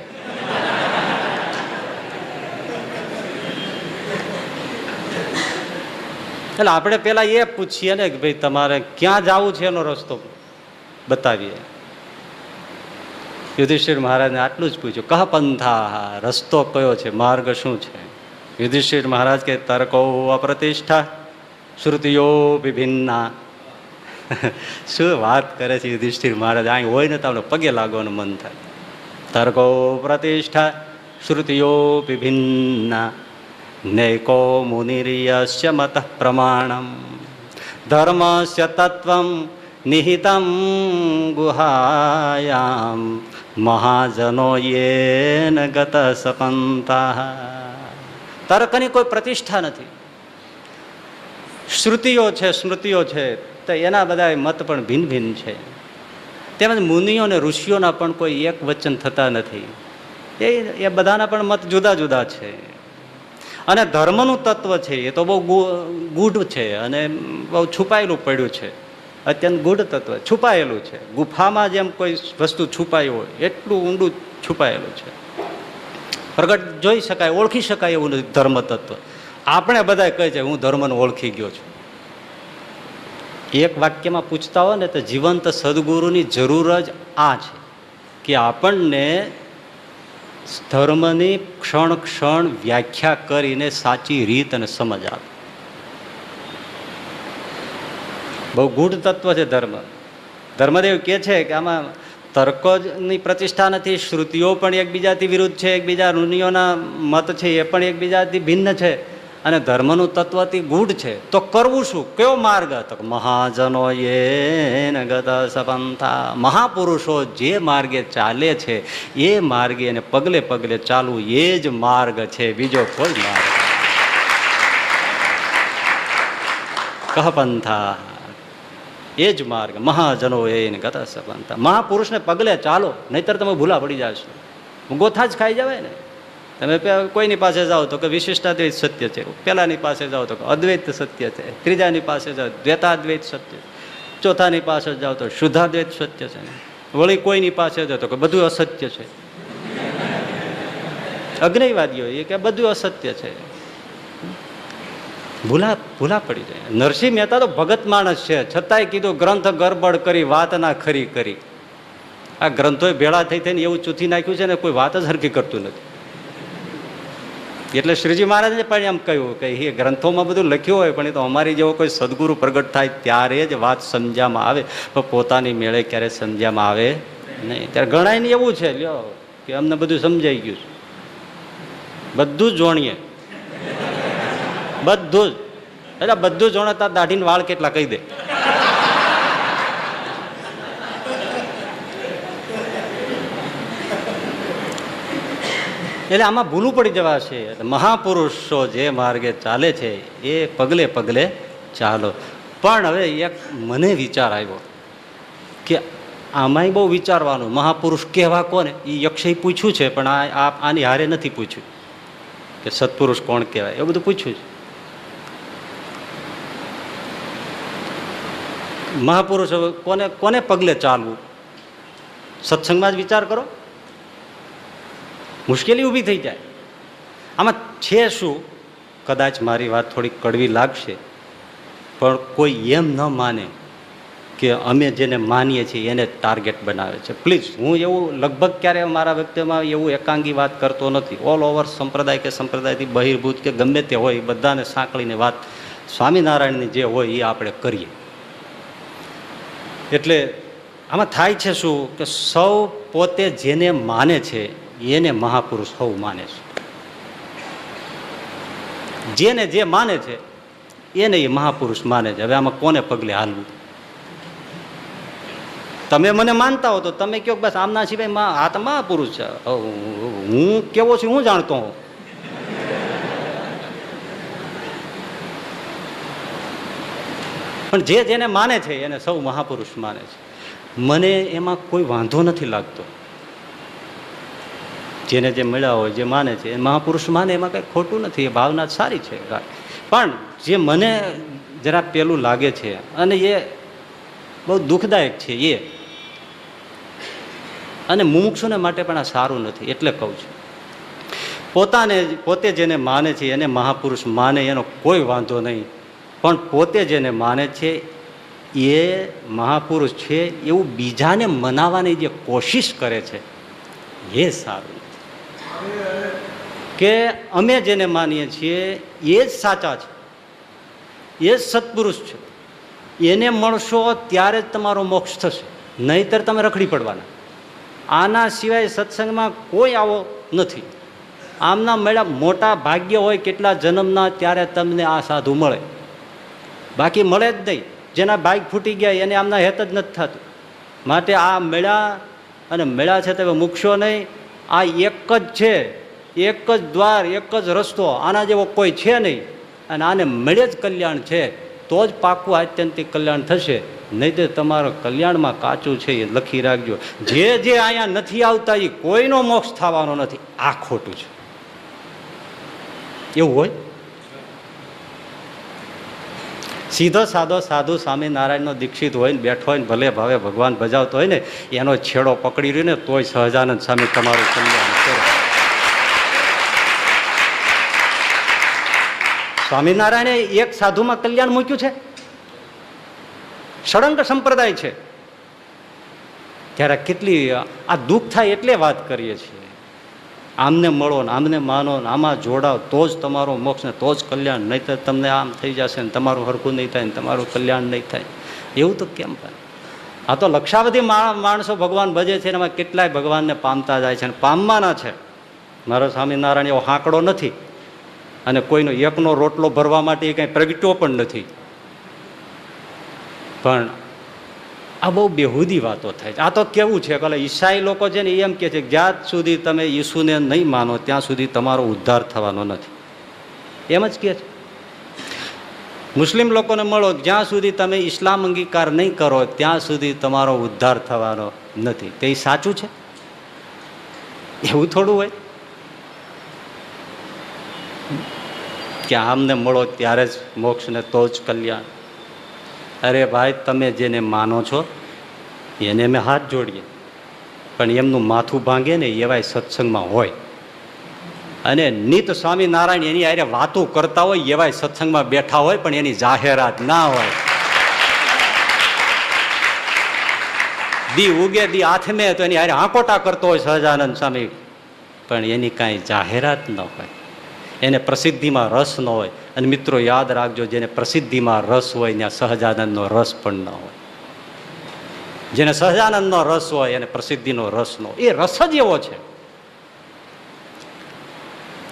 એટલે આપણે પેલા એ પૂછીએ ને કે ભાઈ તમારે ક્યાં જવું છે, એનો રસ્તો બતાવીએ. યુધિષ્ઠિર મહારાજને આટલું જ પૂછ્યું, કહ પંથા, રસ્તો કયો છે, માર્ગ શું છે? યુધિષ્ઠિર મહારાજ કે તર્કો અપ્રતિષ્ઠા શ્રુતિઓ વિભિન્ના. શું વાત કરે છે યુધિષ્ઠિર મહારાજ! અહીં હોય ને તો આપણે પગે લાગવાનું મન થાય. તર્કો પ્રતિષ્ઠા શ્રુતિઓ વિભિન્ના નૈકો મુનિર્યસ્ય મત પ્રમાણમ ધર્મસ્ય તત્વં નિહિતં ગુહાયામ મહાજનો યેન ગત સપંતા. તર્કની કોઈ પ્રતિષ્ઠા નથી. શ્રુતિઓ છે, સ્મૃતિઓ છે, તો એના બધા મત પણ ભિન્ન ભિન્ન છે. તેમજ મુનિઓ અને ઋષિઓના પણ કોઈ એક વચન થતા નથી. એ બધાના પણ મત જુદા જુદા છે. અને ધર્મનું તત્વ છે એ તો બહુ ગૂઢ છે અને બહુ છુપાયેલું પડ્યું છે. અત્યંત ગૂઢ તત્વ છુપાયેલું છે. ગુફામાં જેમ કોઈ વસ્તુ છુપાઈ હોય એટલું ઊંડું છુપાયેલું છે. પ્રગટ જોઈ શકાય, ઓળખી શકાય એવું નથી ધર્મ તત્વ. આપણે બધા કહે છે હું ધર્મને ઓળખી ગયો છું. એક વાક્યમાં પૂછતા હોય ને તો જીવંત સદગુરુની જરૂર જ આ છે કે આપણને ધર્મની ક્ષણ ક્ષણ વ્યાખ્યા કરીને સાચી રીત અને સમજ આપે. બહુ ગૂઢ તત્વ છે ધર્મ. ધર્મદેવ કહે છે કે આમાં તર્કોની પ્રતિષ્ઠા નથી, શ્રુતિઓ પણ એકબીજાથી વિરુદ્ધ છે, એકબીજા ઋષિઓના મત છે એ પણ એકબીજાથી ભિન્ન છે, અને ધર્મનું તત્વથી ગૂઢ છે. તો કરવું શું? કયો માર્ગ? તો મહાજનો યેન ગત સપંથા, મહાપુરુષો જે માર્ગે ચાલે છે એ માર્ગે એને પગલે પગલે ચાલવું, એ જ માર્ગ છે, બીજો કોઈ માર્ગ. કહ પંથા, એ જ માર્ગ મહાજનો એને ગત સપનતા. મહાપુરુષને પગલે ચાલો, નહીતર તમે ભૂલા પડી જશો. ગોથા જ ખાઈ જવાય ને. તમે કોઈની પાસે જાઓ તો કે વિશિષ્ટાદ્વૈત સત્ય છે, પેલાની પાસે જાઓ તો અદ્વૈત સત્ય છે, ત્રીજાની પાસે જાઓ દ્વૈતાદ્વૈત સત્ય, ચોથાની પાસે જાઓ તો શુદ્ધાદ્વૈત સત્ય છે, વળી કોઈની પાસે જાઓ તો કે બધું અસત્ય છે. અગ્નિવાદીઓ એ કે બધું અસત્ય છે. ભૂલા પડી જાય. નરસિંહ મહેતા તો ભગત માણસ છે, છતાંય કીધું ગ્રંથ ગરબડ કરી વાત ના ખરી કરી. આ ગ્રંથો ભેળા થઈ થઈને એવું ચૂથી નાખ્યું છે ને કોઈ વાત જ હરખી કરતું નથી. એટલે શ્રીજી મહારાજને પણ એમ કહ્યું કે એ ગ્રંથોમાં બધું લખ્યું હોય પણ એ તો અમારી જેવો કોઈ સદગુરુ પ્રગટ થાય ત્યારે જ વાત સમજ્યામાં આવે, પણ પોતાની મેળે ક્યારે સમજ્યામાં આવે નહીં. ત્યારે ઘણા ને એવું છે લ્યો કે અમને બધું સમજાઈ ગયું છે, બધું જ જોણીએ, બધું જ. એટલે બધું જોણતા દાઢીને વાળ કેટલા કહી દે. એટલે આમાં ભૂલું પડી જવા છે. મહાપુરુષો જે માર્ગે ચાલે છે એ પગલે પગલે ચાલો. પણ હવે એક મને વિચાર આવ્યો કે આમાંય બહુ વિચારવાનું. મહાપુરુષ કહેવા કોને એ યક્ષે પૂછ્યું છે, પણ આની હારે નથી પૂછ્યું કે સત્પુરુષ કોણ કહેવાય, એવું બધું પૂછ્યું છે. મહાપુરુષ કોને કોને પગલે ચાલવું, સત્સંગમાં જ વિચાર કરો. મુશ્કેલી ઊભી થઈ જાય. આમાં છે શું, કદાચ મારી વાત થોડી કડવી લાગશે, પણ કોઈ એમ ન માને કે અમે જેને માનીએ છીએ એને ટાર્ગેટ બનાવે છે. પ્લીઝ, હું એવું લગભગ ક્યારે મારા વ્યક્તિમાં એવું એકાંગી વાત કરતો નથી. ઓલ ઓવર સંપ્રદાય કે સંપ્રદાયથી બહિર્ભૂત કે ગમે તે હોય બધાને સાંકળીને વાત સ્વામિનારાયણની જે હોય એ આપણે કરીએ. એટલે આમાં થાય છે શું કે સૌ પોતે જેને માને છે એને મહાપુરુષ સૌ માને છે. જેને જે માને છે એને એ મહાપુરુષ માને છે. હવે આમાં કોને પગલે હાલવું? તમે મને માનતા હો તો તમે કહો બસ આમના સિવાય આ તો મહાપુરુષ છે. હું કેવો છું હું જાણતો હોઉં. પણ જે જેને માને છે એને સૌ મહાપુરુષ માને છે. મને એમાં કોઈ વાંધો નથી લાગતો. જેને જે મળ્યા હોય જે માને છે એ મહાપુરુષ માને, એમાં કંઈ ખોટું નથી. એ ભાવના સારી છે. પણ જે મને જરા પેલું લાગે છે અને એ બહુ દુઃખદાયક છે એ, અને મુમુક્ષુને માટે પણ આ સારું નથી. એટલે કહું છું, પોતે જેને માને છે એને મહાપુરુષ માને, એનો કોઈ વાંધો નહીં. પણ પોતે જેને માને છે એ મહાપુરુષ છે એવું બીજાને મનાવવાની જે કોશિશ કરે છે એ સારું. કે અમે જેને માનીએ છીએ એ જ સાચા છે, એ જ સત્પુરુષ છે, એને મળશો ત્યારે જ તમારો મોક્ષ થશે, નહીતર તમે રખડી પડવાના. આના સિવાય સત્સંગમાં કોઈ આવો નથી. આમના મળ્યા મોટા ભાગ્ય હોય કેટલા જન્મના ત્યારે તમને આ સાધુ મળે, બાકી મળે જ નહીં. જેના બાઈક ફૂટી ગયા એને આમના હેત જ નથી થતું. માટે આ મેળા અને મેળા છે તમે મૂકશો નહીં. આ એક જ છે, એક જ દ્વાર, એક જ રસ્તો, આના જેવો કોઈ છે નહીં. અને આને મળે જ કલ્યાણ છે તો જ પાકું આત્યંતિક કલ્યાણ થશે, નહીં તો તમારું કલ્યાણમાં કાચું છે એ લખી રાખજો. જે અહીંયા નથી આવતા એ કોઈનો મોક્ષ થવાનો નથી. આ ખોટું છે. એવું હોય? સીધો સાદો સાધુ સ્વામિનારાયણનો દીક્ષિત હોય ને બેઠો હોય ને ભલે ભાવે ભગવાન ભજાવતો હોય ને એનો છેડો પકડી રહ્યો ને તોય સહજાનંદ સ્વામી તમારું કલ્યાણ કરે. સ્વામિનારાયણે એક સાધુમાં કલ્યાણ મૂક્યું છે. ષડંગ સંપ્રદાય છે ત્યારે કેટલી આ દુઃખ થાય એટલે વાત કરીએ છીએ. આમને મળો ને આમને માનો ને આમાં જોડાવ તો જ તમારો મોક્ષ ને તો જ કલ્યાણ, નહીં તો તમને આમ થઈ જશે ને તમારું હરખું નહીં થાય ને તમારું કલ્યાણ નહીં થાય. એવું તો કેમ થાય? આ તો લક્ષાવધિ માણસો ભગવાન ભજે છે, એમાં કેટલાય ભગવાનને પામતા જાય છે અને પામવાના છે. મારો સ્વામિનારાયણ એવો હાંકડો નથી અને કોઈનો એકનો રોટલો ભરવા માટે એ કંઈ પ્રગટ્યો પણ નથી. પણ આ બહુ બેહુદી વાતો થાય છે. આ તો કેવું છે કે ઈસાઈ લોકો છે ને એમ કે છે કે જ્યાં સુધી તમે ઈસુને નહીં માનો ત્યાં સુધી તમારો ઉદ્ધાર થવાનો નથી, એમ જ કહે છે. મુસ્લિમ લોકોને મળો, જ્યાં સુધી તમે ઇસ્લામ અંગીકાર નહીં કરો ત્યાં સુધી તમારો ઉદ્ધાર થવાનો નથી. તે સાચું છે? એવું થોડું હોય કે આમને મળો ત્યારે જ મોક્ષ ને તો જ કલ્યાણ. અરે ભાઈ, તમે જેને માનો છો એને અમે હાથ જોડીએ, પણ એમનું માથું ભાંગે ને એવાય સત્સંગમાં હોય. અને નિત સ્વામિનારાયણ એની આરે વાતો કરતા હોય એવાય સત્સંગમાં બેઠા હોય, પણ એની જાહેરાત ના હોય. દી ઉગે દી આથમે તો એની આરે આંકોટા કરતો હોય સહજાનંદ સ્વામી, પણ એની કાંઈ જાહેરાત ન હોય, એને પ્રસિદ્ધિમાં રસ ન હોય. અને મિત્રો યાદ રાખજો, જેને પ્રસિદ્ધિમાં રસ હોય ત્યાં સહજાનંદનો રસ પણ ન હોય. જેને સહજાનંદનો રસ હોય એને પ્રસિદ્ધિનો રસ ન હોય. એ રસ જ એવો છે.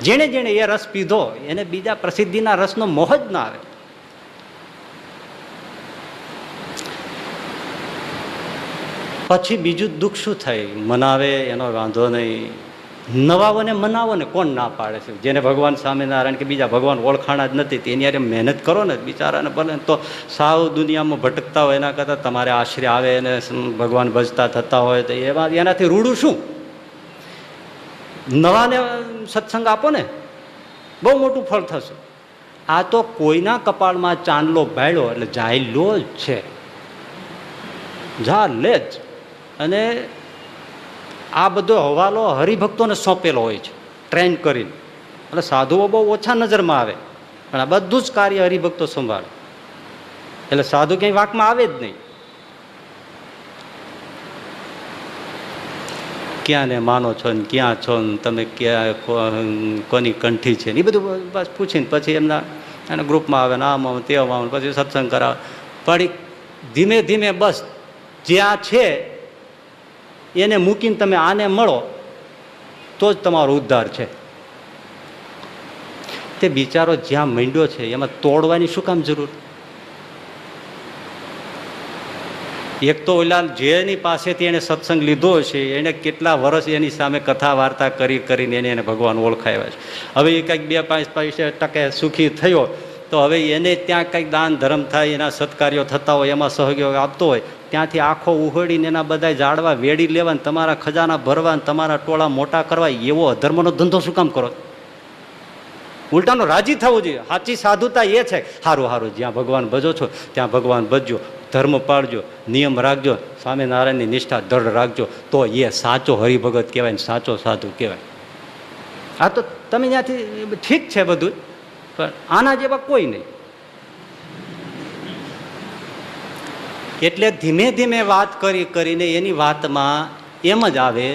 જેણે જેણે એ રસ પીધો એને બીજા પ્રસિદ્ધિના રસનો મોહ જ ના આવે. પછી બીજું દુઃખ શું થાય? મનાવે એનો વાંધો નહીં, નવાઓને મનાવો ને, કોણ ના પાડે છે? જેને ભગવાન સ્વામિનારાયણ કે બીજા ભગવાન ઓળખાણા જ નથી એની યારે મહેનત કરો ને બિચારાને. ભલે તો સાવ દુનિયામાં ભટકતા હોય એના કરતાં તમારે આશરે આવે અને ભગવાન ભજતા થતા હોય તો એનાથી રૂડું શું? નવાને સત્સંગ આપો ને, બહુ મોટું ફળ થશે. આ તો કોઈના કપાળમાં ચાંદલો ભાડ્યો એટલે જાયલો જ છે, જા લે જ. અને આ બધો હવાલો હરિભક્તોને સોંપેલો હોય છે ટ્રેન કરીને. એટલે સાધુઓ બહુ ઓછા નજરમાં આવે, પણ આ બધું જ કાર્ય હરિભક્તો સંભાળે. એટલે સાધુ ક્યાંય વાંકમાં આવે જ નહીં. ક્યાં ને માનો છો ને ક્યાં છો ને તમે ક્યાં કોની કંઠી છે ને એ બધું બસ પૂછીને પછી એના ગ્રુપમાં આવે ને આમાં તેમાં આવે, પછી સત્સંગ કરાવે. પણ ધીમે ધીમે બસ જ્યાં છે એને મૂકીને તમે આને મળો તો જ તમારો ઉદ્ધાર છે. તે બિચારો જ્યાં માંડ્યો છે એમાં તોડવાની શું કામ જરૂર? એક તો ઓલા જેની પાસેથી એને સત્સંગ લીધો છે એને કેટલા વર્ષ એની સામે કથા વાર્તા કરીને એને ભગવાન ઓળખાવ્યા છે. હવે એ કંઈક 2-5% સુખી થયો તો હવે એને ત્યાં કંઈક દાન ધર્મ થાય, એના સત્કાર્યો થતા હોય, એમાં સહયોગ આપતો હોય, ત્યાંથી આખો ઉહડીને એના બધા જાડવા વેડી લેવા, તમારા ખજાના ભરવા, તમારા ટોળા મોટા કરવા, એવો અધર્મનો ધંધો શું કામ કરો? ઉલટાનો રાજી થવું જોઈએ. સાચી સાધુતા એ છે, સારું સારું જ્યાં ભગવાન ભજો છો ત્યાં ભગવાન ભજજો, ધર્મ પાળજો, નિયમ રાખજો, સ્વામિનારાયણની નિષ્ઠા દૃઢ રાખજો, તો એ સાચો હરિભગત કહેવાય ને સાચો સાધુ કહેવાય. આ તો તમે ત્યાંથી ઠીક છે બધું, પણ આના જેવા કોઈ નહીં. એટલે ધીમે ધીમે વાત કરીને એની વાતમાં એમ જ આવે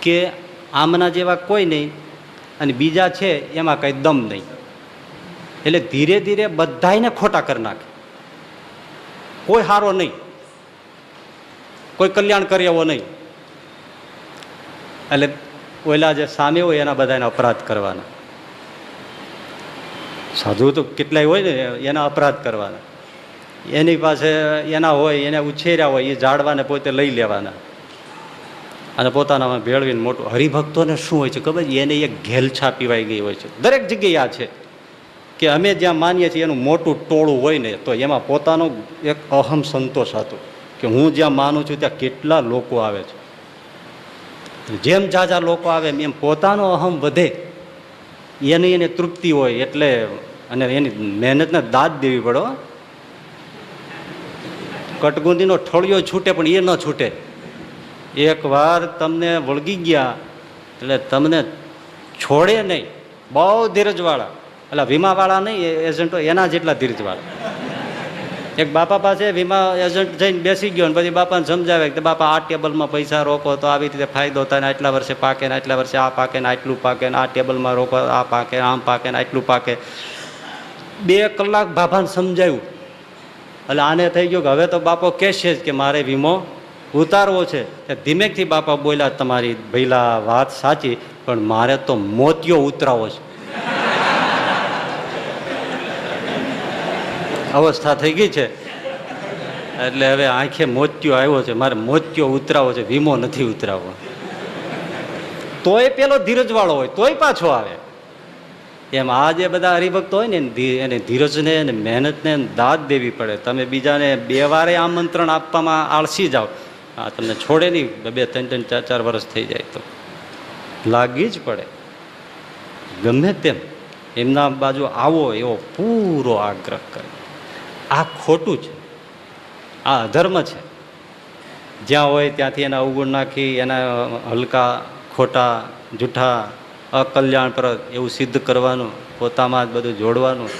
કે આમના જેવા કોઈ નહીં અને બીજા છે એમાં કંઈ દમ નહીં. એટલે ધીરે ધીરે બધાને ખોટા કરી નાખે. કોઈ હારો નહીં, કોઈ કલ્યાણ કરે એવો નહીં. એટલે ઓલા જે સામે હોય એના બધાને અપરાધ કરવાના. સાધુ તો કેટલાય હોય ને એના અપરાધ કરવાના. એની પાસે એના હોય, એને ઉછેર્યા હોય એ ઝાડવાને પોતે લઈ લેવાના અને પોતાનામાં ભેળવીને મોટું. હરિભક્તોને શું હોય છે ખબર? એને એક ઘેલછા પીવાઈ ગઈ હોય છે. દરેક જગ્યાએ આ છે કે અમે જ્યાં માનીએ છીએ એનું મોટું ટોળું હોય ને તો એમાં પોતાનો એક અહમ સંતોષ હતો કે હું જ્યાં માનું છું ત્યાં કેટલા લોકો આવે છે. જેમ જાજા લોકો આવે એમ પોતાનો અહમ વધે, એને તૃપ્તિ હોય. એટલે અને એની મહેનતને દાદ દેવી પડો. કટગુંદીનો ઠળિયો છૂટે પણ એ ન છૂટે. એકવાર તમને વળગી ગયા એટલે તમને છોડે નહીં. બહુ ધીરજવાળા, એટલે વીમાવાળા નહીં, એજન્ટો એના જેટલા ધીરજવાળા. એક બાપા પાસે વીમા એજન્ટ જઈને બેસી ગયો ને પછી બાપાને સમજાવે કે બાપા આ ટેબલમાં પૈસા રોકો તો આવી રીતે ફાયદો થાય ને, આટલા વર્ષે પાકે ને આટલા વર્ષે આ પાકે ને આટલું પાકે ને, આ ટેબલમાં રોકો આ પાકે, આમ પાકે ને આટલું પાકે. 2 કલાક બાપાને સમજાવ્યું. એટલે આને થઈ ગયું કે હવે તો બાપો કહેશે જ કે મારે વીમો ઉતારવો છે. ધીમેકથી બાપા બોલ્યા, તમારી ભઈલા વાત સાચી, પણ મારે તો મોતિયો ઉતરાવો છે. અવસ્થા થઈ ગઈ છે એટલે હવે આંખે મોતિયો આવ્યો છે, મારે મોતિયો ઉતરાવો છે, વીમો નથી ઉતરાવો. તોય પેલો ધીરજવાળો હોય તોય પાછો આવે. એમ આ જે બધા હરિભક્તો હોય ને એને ધીરજને અને મહેનતને દાદ દેવી પડે. તમે બીજાને 2 વારે આમંત્રણ આપવામાં આળસી જાઓ, આ તમને છોડે નહીં. 2, 3, 4 વર્ષ થઈ જાય તો લાગી જ પડે. ગમે તેમ એમના બાજુ આવો એવો પૂરો આગ્રહ કરે. આ ખોટું છે, આ અધર્મ છે. જ્યાં હોય ત્યાંથી એના અવગુણ નાખી એના હલકા, ખોટા, જૂઠા, અકલ્યાણપ્રદ એવું સિદ્ધ કરવાનું, પોતામાં જ બધું જોડવાનું,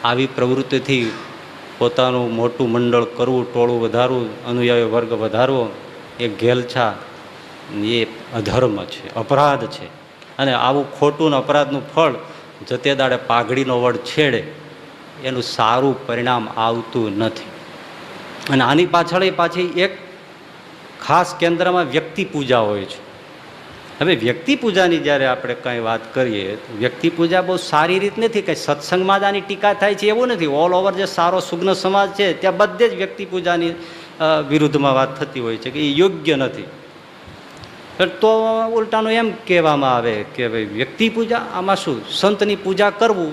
આવી પ્રવૃત્તિથી પોતાનું મોટું મંડળ કરવું, ટોળું વધારવું, અનુયાયી વર્ગ વધારવો, એ ઘેલછા, એ અધર્મ છે, અપરાધ છે. અને આવું ખોટું ને અપરાધનું ફળ જતે દાડે પાઘડીનો વડ છેડે એનું સારું પરિણામ આવતું નથી. અને આની પાછળ પાછી એક ખાસ કેન્દ્રમાં વ્યક્તિ પૂજા હોય છે. હવે વ્યક્તિ પૂજાની જ્યારે આપણે કંઈ વાત કરીએ, વ્યક્તિ પૂજા બહુ સારી રીત નથી. કંઈ સત્સંગમાં જ આની ટીકા થાય છે એવું નથી. ઓલ ઓવર જે સારો સુગ્ન સમાજ છે ત્યાં બધે જ વ્યક્તિ પૂજાની વિરુદ્ધમાં વાત થતી હોય છે કે એ યોગ્ય નથી. તો ઉલટાનું એમ કહેવામાં આવે કે ભાઈ વ્યક્તિ પૂજા, આમાં શું, સંતની પૂજા કરવું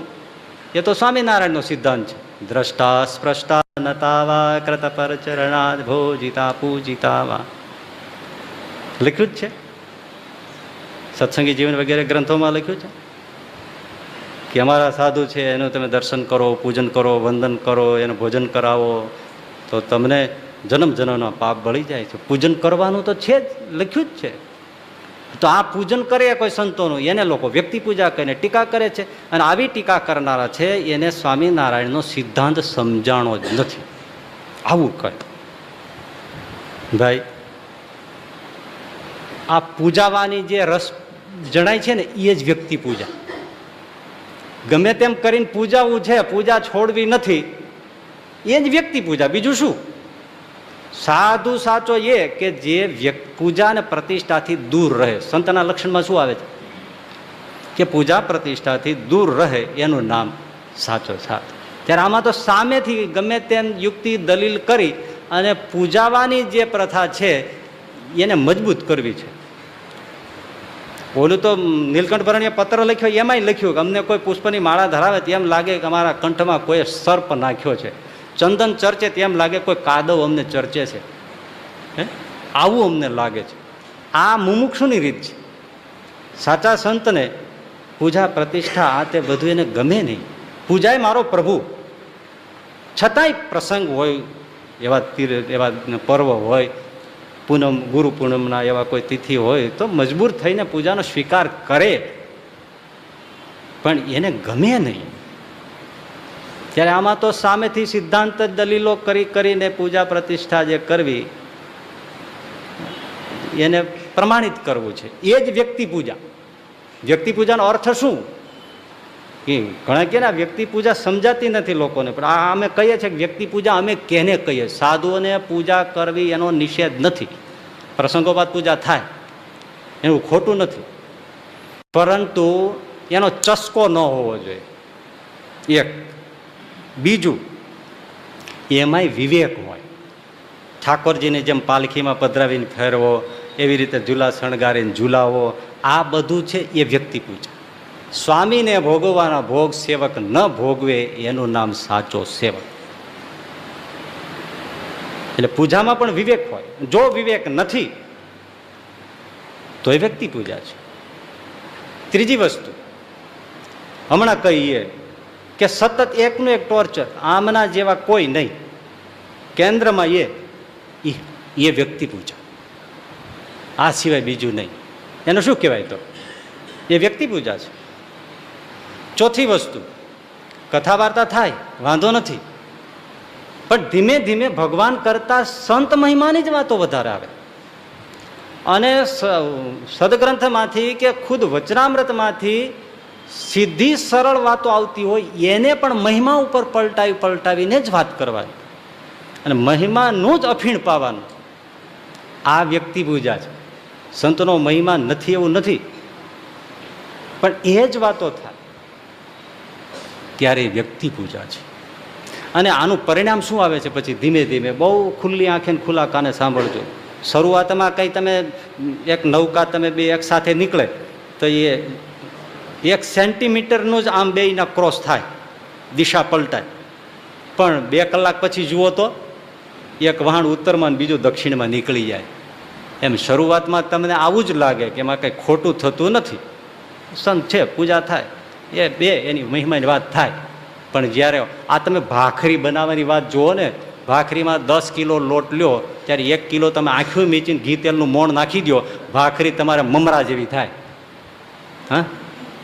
એ તો સ્વામિનારાયણનો સિદ્ધાંત છે. દ્રષ્ટા સ્પૃષ્ટા નતાવા કૃત પરચરણાદ ભોજિતા પૂજિતાવા લખ્યું જ છે. સત્સંગી જીવન વગેરે ગ્રંથોમાં લખ્યું છે કે અમારા સાધુ છે એનું તમે દર્શન કરો, પૂજન કરો, વંદન કરો, એનું ભોજન કરાવો તો તમને જન્મ જન્મના પાપ બળી જાય છે. પૂજન કરવાનું તો છે જ, લખ્યું જ છે. તો આ પૂજન કરે કોઈ સંતોનું, એને લોકો વ્યક્તિ પૂજા કરીને ટીકા કરે છે. અને આવી ટીકા કરનારા છે એને સ્વામિનારાયણનો સિદ્ધાંત સમજાણો જ નથી. આવું કહે ભાઈ. આ પૂજાવાની જે રસ જણાય છે ને એ જ વ્યક્તિ પૂજા. ગમે તેમ કરીને પૂજાવું છે, પૂજા છોડવી નથી, એ જ વ્યક્તિ પૂજા. બીજું શું? સાધુ સાચો એ કે જે પૂજા અને પ્રતિષ્ઠાથી દૂર રહે. સંતના લક્ષણમાં શું આવે છે કે પૂજા પ્રતિષ્ઠાથી દૂર રહે, એનું નામ સાચો સાથ. ત્યારે આમાં તો સામેથી ગમે તેમ યુક્તિ દલીલ કરી અને પૂજાવાની જે પ્રથા છે એને મજબૂત કરવી છે. ઓલું તો નીલકંઠ ભરણીએ પત્ર લખ્યો, એમાંય લખ્યું કે અમને કોઈ પુષ્પની માળા ધરાવે તેમ લાગે કે અમારા કંઠમાં કોઈ સર્પ નાખ્યો છે. ચંદન ચર્ચે તેમ લાગે કોઈ કાદવ અમને ચર્ચે છે. આવું અમને લાગે છે. આ મુમુક્ષુની રીત છે. સાચા સંતને પૂજા પ્રતિષ્ઠા આ તે બધું એને ગમે નહીં. પૂજાય મારો પ્રભુ. છતાંય પ્રસંગ હોય, એવા પર્વ હોય, પૂનમ, ગુરુ પૂનમના એવા કોઈ તિથિ હોય તો મજબૂર થઈને પૂજાનો સ્વીકાર કરે, પણ એને ગમે નહીં. ત્યારે આમાં તો સામેથી સિદ્ધાંત દલીલો કરીને પૂજા પ્રતિષ્ઠા જે કરવી એને પ્રમાણિત કરવું છે. એ જ વ્યક્તિ પૂજા. વ્યક્તિ પૂજાનો અર્થ શું? એ ઘણા કે ના વ્યક્તિ પૂજા સમજાતી નથી લોકોને, પણ આ અમે કહીએ છીએ કે વ્યક્તિ પૂજા અમે કેને કહીએ. સાધુઓને પૂજા કરવી એનો નિષેધ નથી. પ્રસંગોપાત પૂજા થાય એનું ખોટું નથી, પરંતુ એનો ચસ્કો ન હોવો જોઈએ. એક. બીજું, એમાંય વિવેક હોય. ઠાકોરજીને જેમ પાલખીમાં પધરાવીને ફેરવો, એવી રીતે ઝૂલા શણગારીને ઝૂલાવો, આ બધું છે એ વ્યક્તિ પૂજા. સ્વામીને ભોગવવાના ભોગ સેવક ન ભોગવે એનું નામ સાચો સેવક. એટલે પૂજામાં પણ વિવેક હોય. જો વિવેક નથી તો એ વ્યક્તિ પૂજા છે. ત્રીજી વસ્તુ હમણાં કહીએ કે સતત એકનું એક ટોર્ચર, આમના જેવા કોઈ નહીં, કેન્દ્રમાં એ વ્યક્તિ પૂજા. આ સિવાય બીજું નહીં. એનું શું કહેવાય? તો એ વ્યક્તિ પૂજા છે. ચોથી વસ્તુ, કથા વાર્તા થાય વાંધો નથી, પણ ધીમે ધીમે ભગવાન કરતા સંત મહિમાની જ વાતો વધારે આવે. અને સદગ્રંથમાંથી કે ખુદ વચનામૃતમાંથી સીધી સરળ વાતો આવતી હોય એને પણ મહિમા ઉપર પલટાવીને જ વાત કરવાની અને મહિમાનું જ અફીણ પાવાનું. આ વ્યક્તિ પૂજા છે. સંતનો મહિમા નથી એવું નથી, પણ એ જ વાતો થાય ત્યારે વ્યક્તિ પૂજા છે. અને આનું પરિણામ શું આવે છે પછી ધીમે ધીમે? બહુ ખુલ્લી આંખે ખુલ્લા કાને સાંભળજો. શરૂઆતમાં કંઈ તમે એક નૌકા તમે બે એક સાથે નીકળે તો એ 1 સેન્ટીમીટરનું જ આમ બેયના ક્રોસ થાય, દિશા પલટાય. પણ 2 કલાક પછી જુઓ તો એક વહાણ ઉત્તરમાં બીજું દક્ષિણમાં નીકળી જાય. એમ શરૂઆતમાં તમને આવું જ લાગે કે એમાં કંઈ ખોટું થતું નથી, સંત છે, પૂજા થાય, એ બે એની મહિમાની વાત થાય. પણ જ્યારે આ તમે ભાખરી બનાવવાની વાત જુઓ ને, ભાખરીમાં 10 કિલો લોટ લ્યો ત્યારે 1 કિલો તમે આખું મીચીને ઘી તેલનું મોણ નાખી દો, ભાખરી તમારે મમરા જેવી થાય. હા,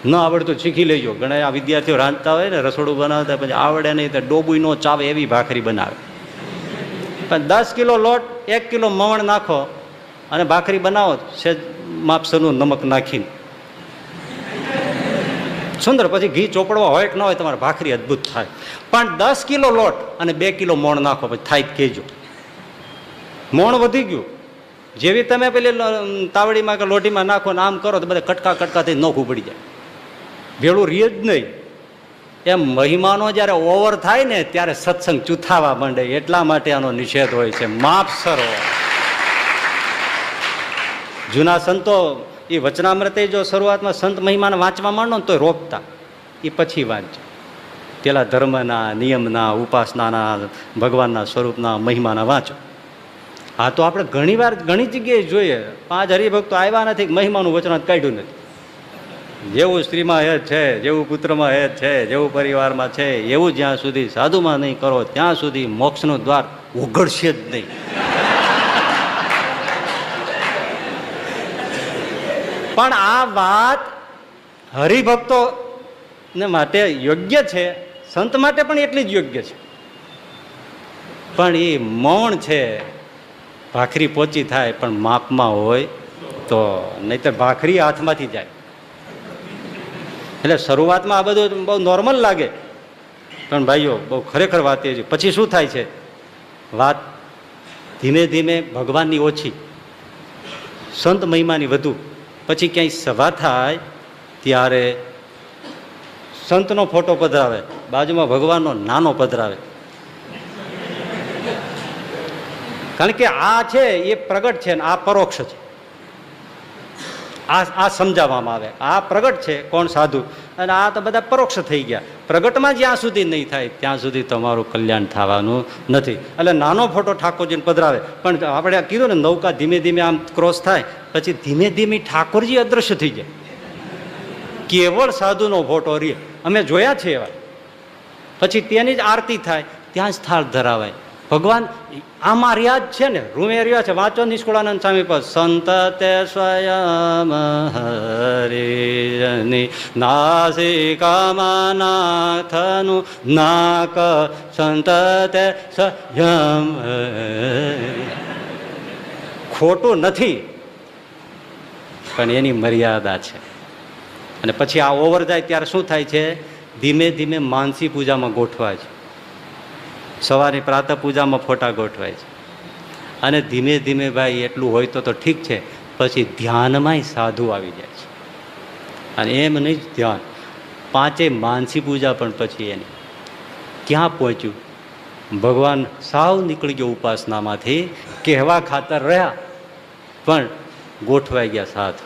ન આવડતું શીખી લેજો. ઘણા આ વિદ્યાર્થીઓ રાંધતા હોય ને, રસોડું બનાવતા, પછી આવડે નહીં તો ડોબુઈ નો ચાવે એવી ભાખરી બનાવે. પણ 10 કિલો લોટ 1 કિલો મવણ નાખો અને ભાખરી બનાવો સેજ માપસરનું નમક નાખીને, સુંદર. પછી ઘી ચોપડવા હોય કે ન હોય, તમારે ભાખરી અદભુત થાય. પણ 10 કિલો લોટ અને 2 કિલો મોણ નાખો, પછી થાય જ કહેજો. મોણ વધી ગયું, જેવી તમે પેલી તાવડીમાં કે લોટીમાં નાખો ને આમ કરો તો બધા કટકા કટકા થઈ નોખું પડી જાય, ભેળું રીએ જ નહીં. એમ મહિમાનો જ્યારે ઓવર થાય ને ત્યારે સત્સંગ ચૂથાવા માંડે. એટલા માટે આનો નિષેધ હોય છે, માપસર હોય. જૂના સંતો એ વચનામૃતે જો શરૂઆતમાં સંત મહિમાને વાંચવા માંડો ને તો રોકતા, એ પછી વાંચો. પેલા ધર્મના, નિયમના, ઉપાસનાના, ભગવાનના સ્વરૂપના મહિમાના વાંચો. હા, તો આપણે ઘણી વાર ઘણી જગ્યાએ જોઈએ 5 હરિભક્તો આવ્યા નથી, મહિમાનું વચન કાઢ્યું નથી. જેવું સ્ત્રીમાં હેત છે, જેવું પુત્રમાં હેત છે, જેવું પરિવારમાં છે, એવું જ્યાં સુધી સાધુમાં નહીં કરો ત્યાં સુધી મોક્ષનું દ્વાર ઉઘડશે જ નહીં. પણ આ વાત હરિભક્તો ને માટે યોગ્ય છે, સંત માટે પણ એટલી જ યોગ્ય છે. પણ એ મૌન છે, ભાખરી પોચી થાય પણ માપમાં હોય તો, નહીતર ભાખરી હાથમાંથી જાય. એટલે શરૂઆતમાં આ બધું બહુ નોર્મલ લાગે, પણ ભાઈઓ બહુ ખરેખર વાત એ છે. પછી શું થાય છે, વાત ધીમે ધીમે ભગવાનની ઓછી, સંત મહિમાની વધુ. પછી ક્યાંય સભા થાય ત્યારે સંતનો ફોટો પધરાવે, બાજુમાં ભગવાનનો નાનો પધરાવે. કારણ કે આ છે એ પ્રગટ છે ને આ પરોક્ષ છે. આ સમજાવવામાં આવે, આ પ્રગટ છે કોણ સાધુ, અને આ તો બધા પરોક્ષ થઈ ગયા. પ્રગટમાં જ્યાં સુધી નહીં થાય ત્યાં સુધી તમારું કલ્યાણ થવાનું નથી. એટલે નાનો ફોટો ઠાકોરજીને પધરાવે. પણ આપણે કીધું ને, નૌકા ધીમે ધીમે આમ ક્રોસ થાય પછી ધીમે ધીમે ઠાકોરજી અદૃશ્ય થઈ જાય, કેવળ સાધુનો ફોટો રે. અમે જોયા છે એવા. પછી તેની જ આરતી થાય, ત્યાં જ થાળ ધરાવાય. ભગવાન આમાં રહ્યા જ છે ને, રૂમે રહ્યા છે. વાંચો નિષ્કુળાનંદ સ્વામી પર, સંત તે સ્વયં હરિની નાસિકામાં નાથનું નાક, સંત તે સ્વયં. ખોટું નથી, પણ એની મર્યાદા છે. અને પછી આ ઓવર જાય ત્યારે શું થાય છે, ધીમે ધીમે માનસી પૂજામાં ગોઠવાય છે, સવારની પ્રાતઃ પૂજામાં ફોટા ગોઠવાય છે. અને ધીમે ધીમે ભાઈ એટલું હોય તો ઠીક છે, પછી ધ્યાનમાંય સાધુ આવી જાય છે. અને એમ નહીં જ ધ્યાન, 5 માનસી પૂજા પણ પછી એની ક્યાં પહોંચ્યું, ભગવાન સાવ નીકળી ગયો ઉપાસનામાંથી, કહેવા ખાતર રહ્યા પણ ગોઠવાઈ ગયા સાધુ.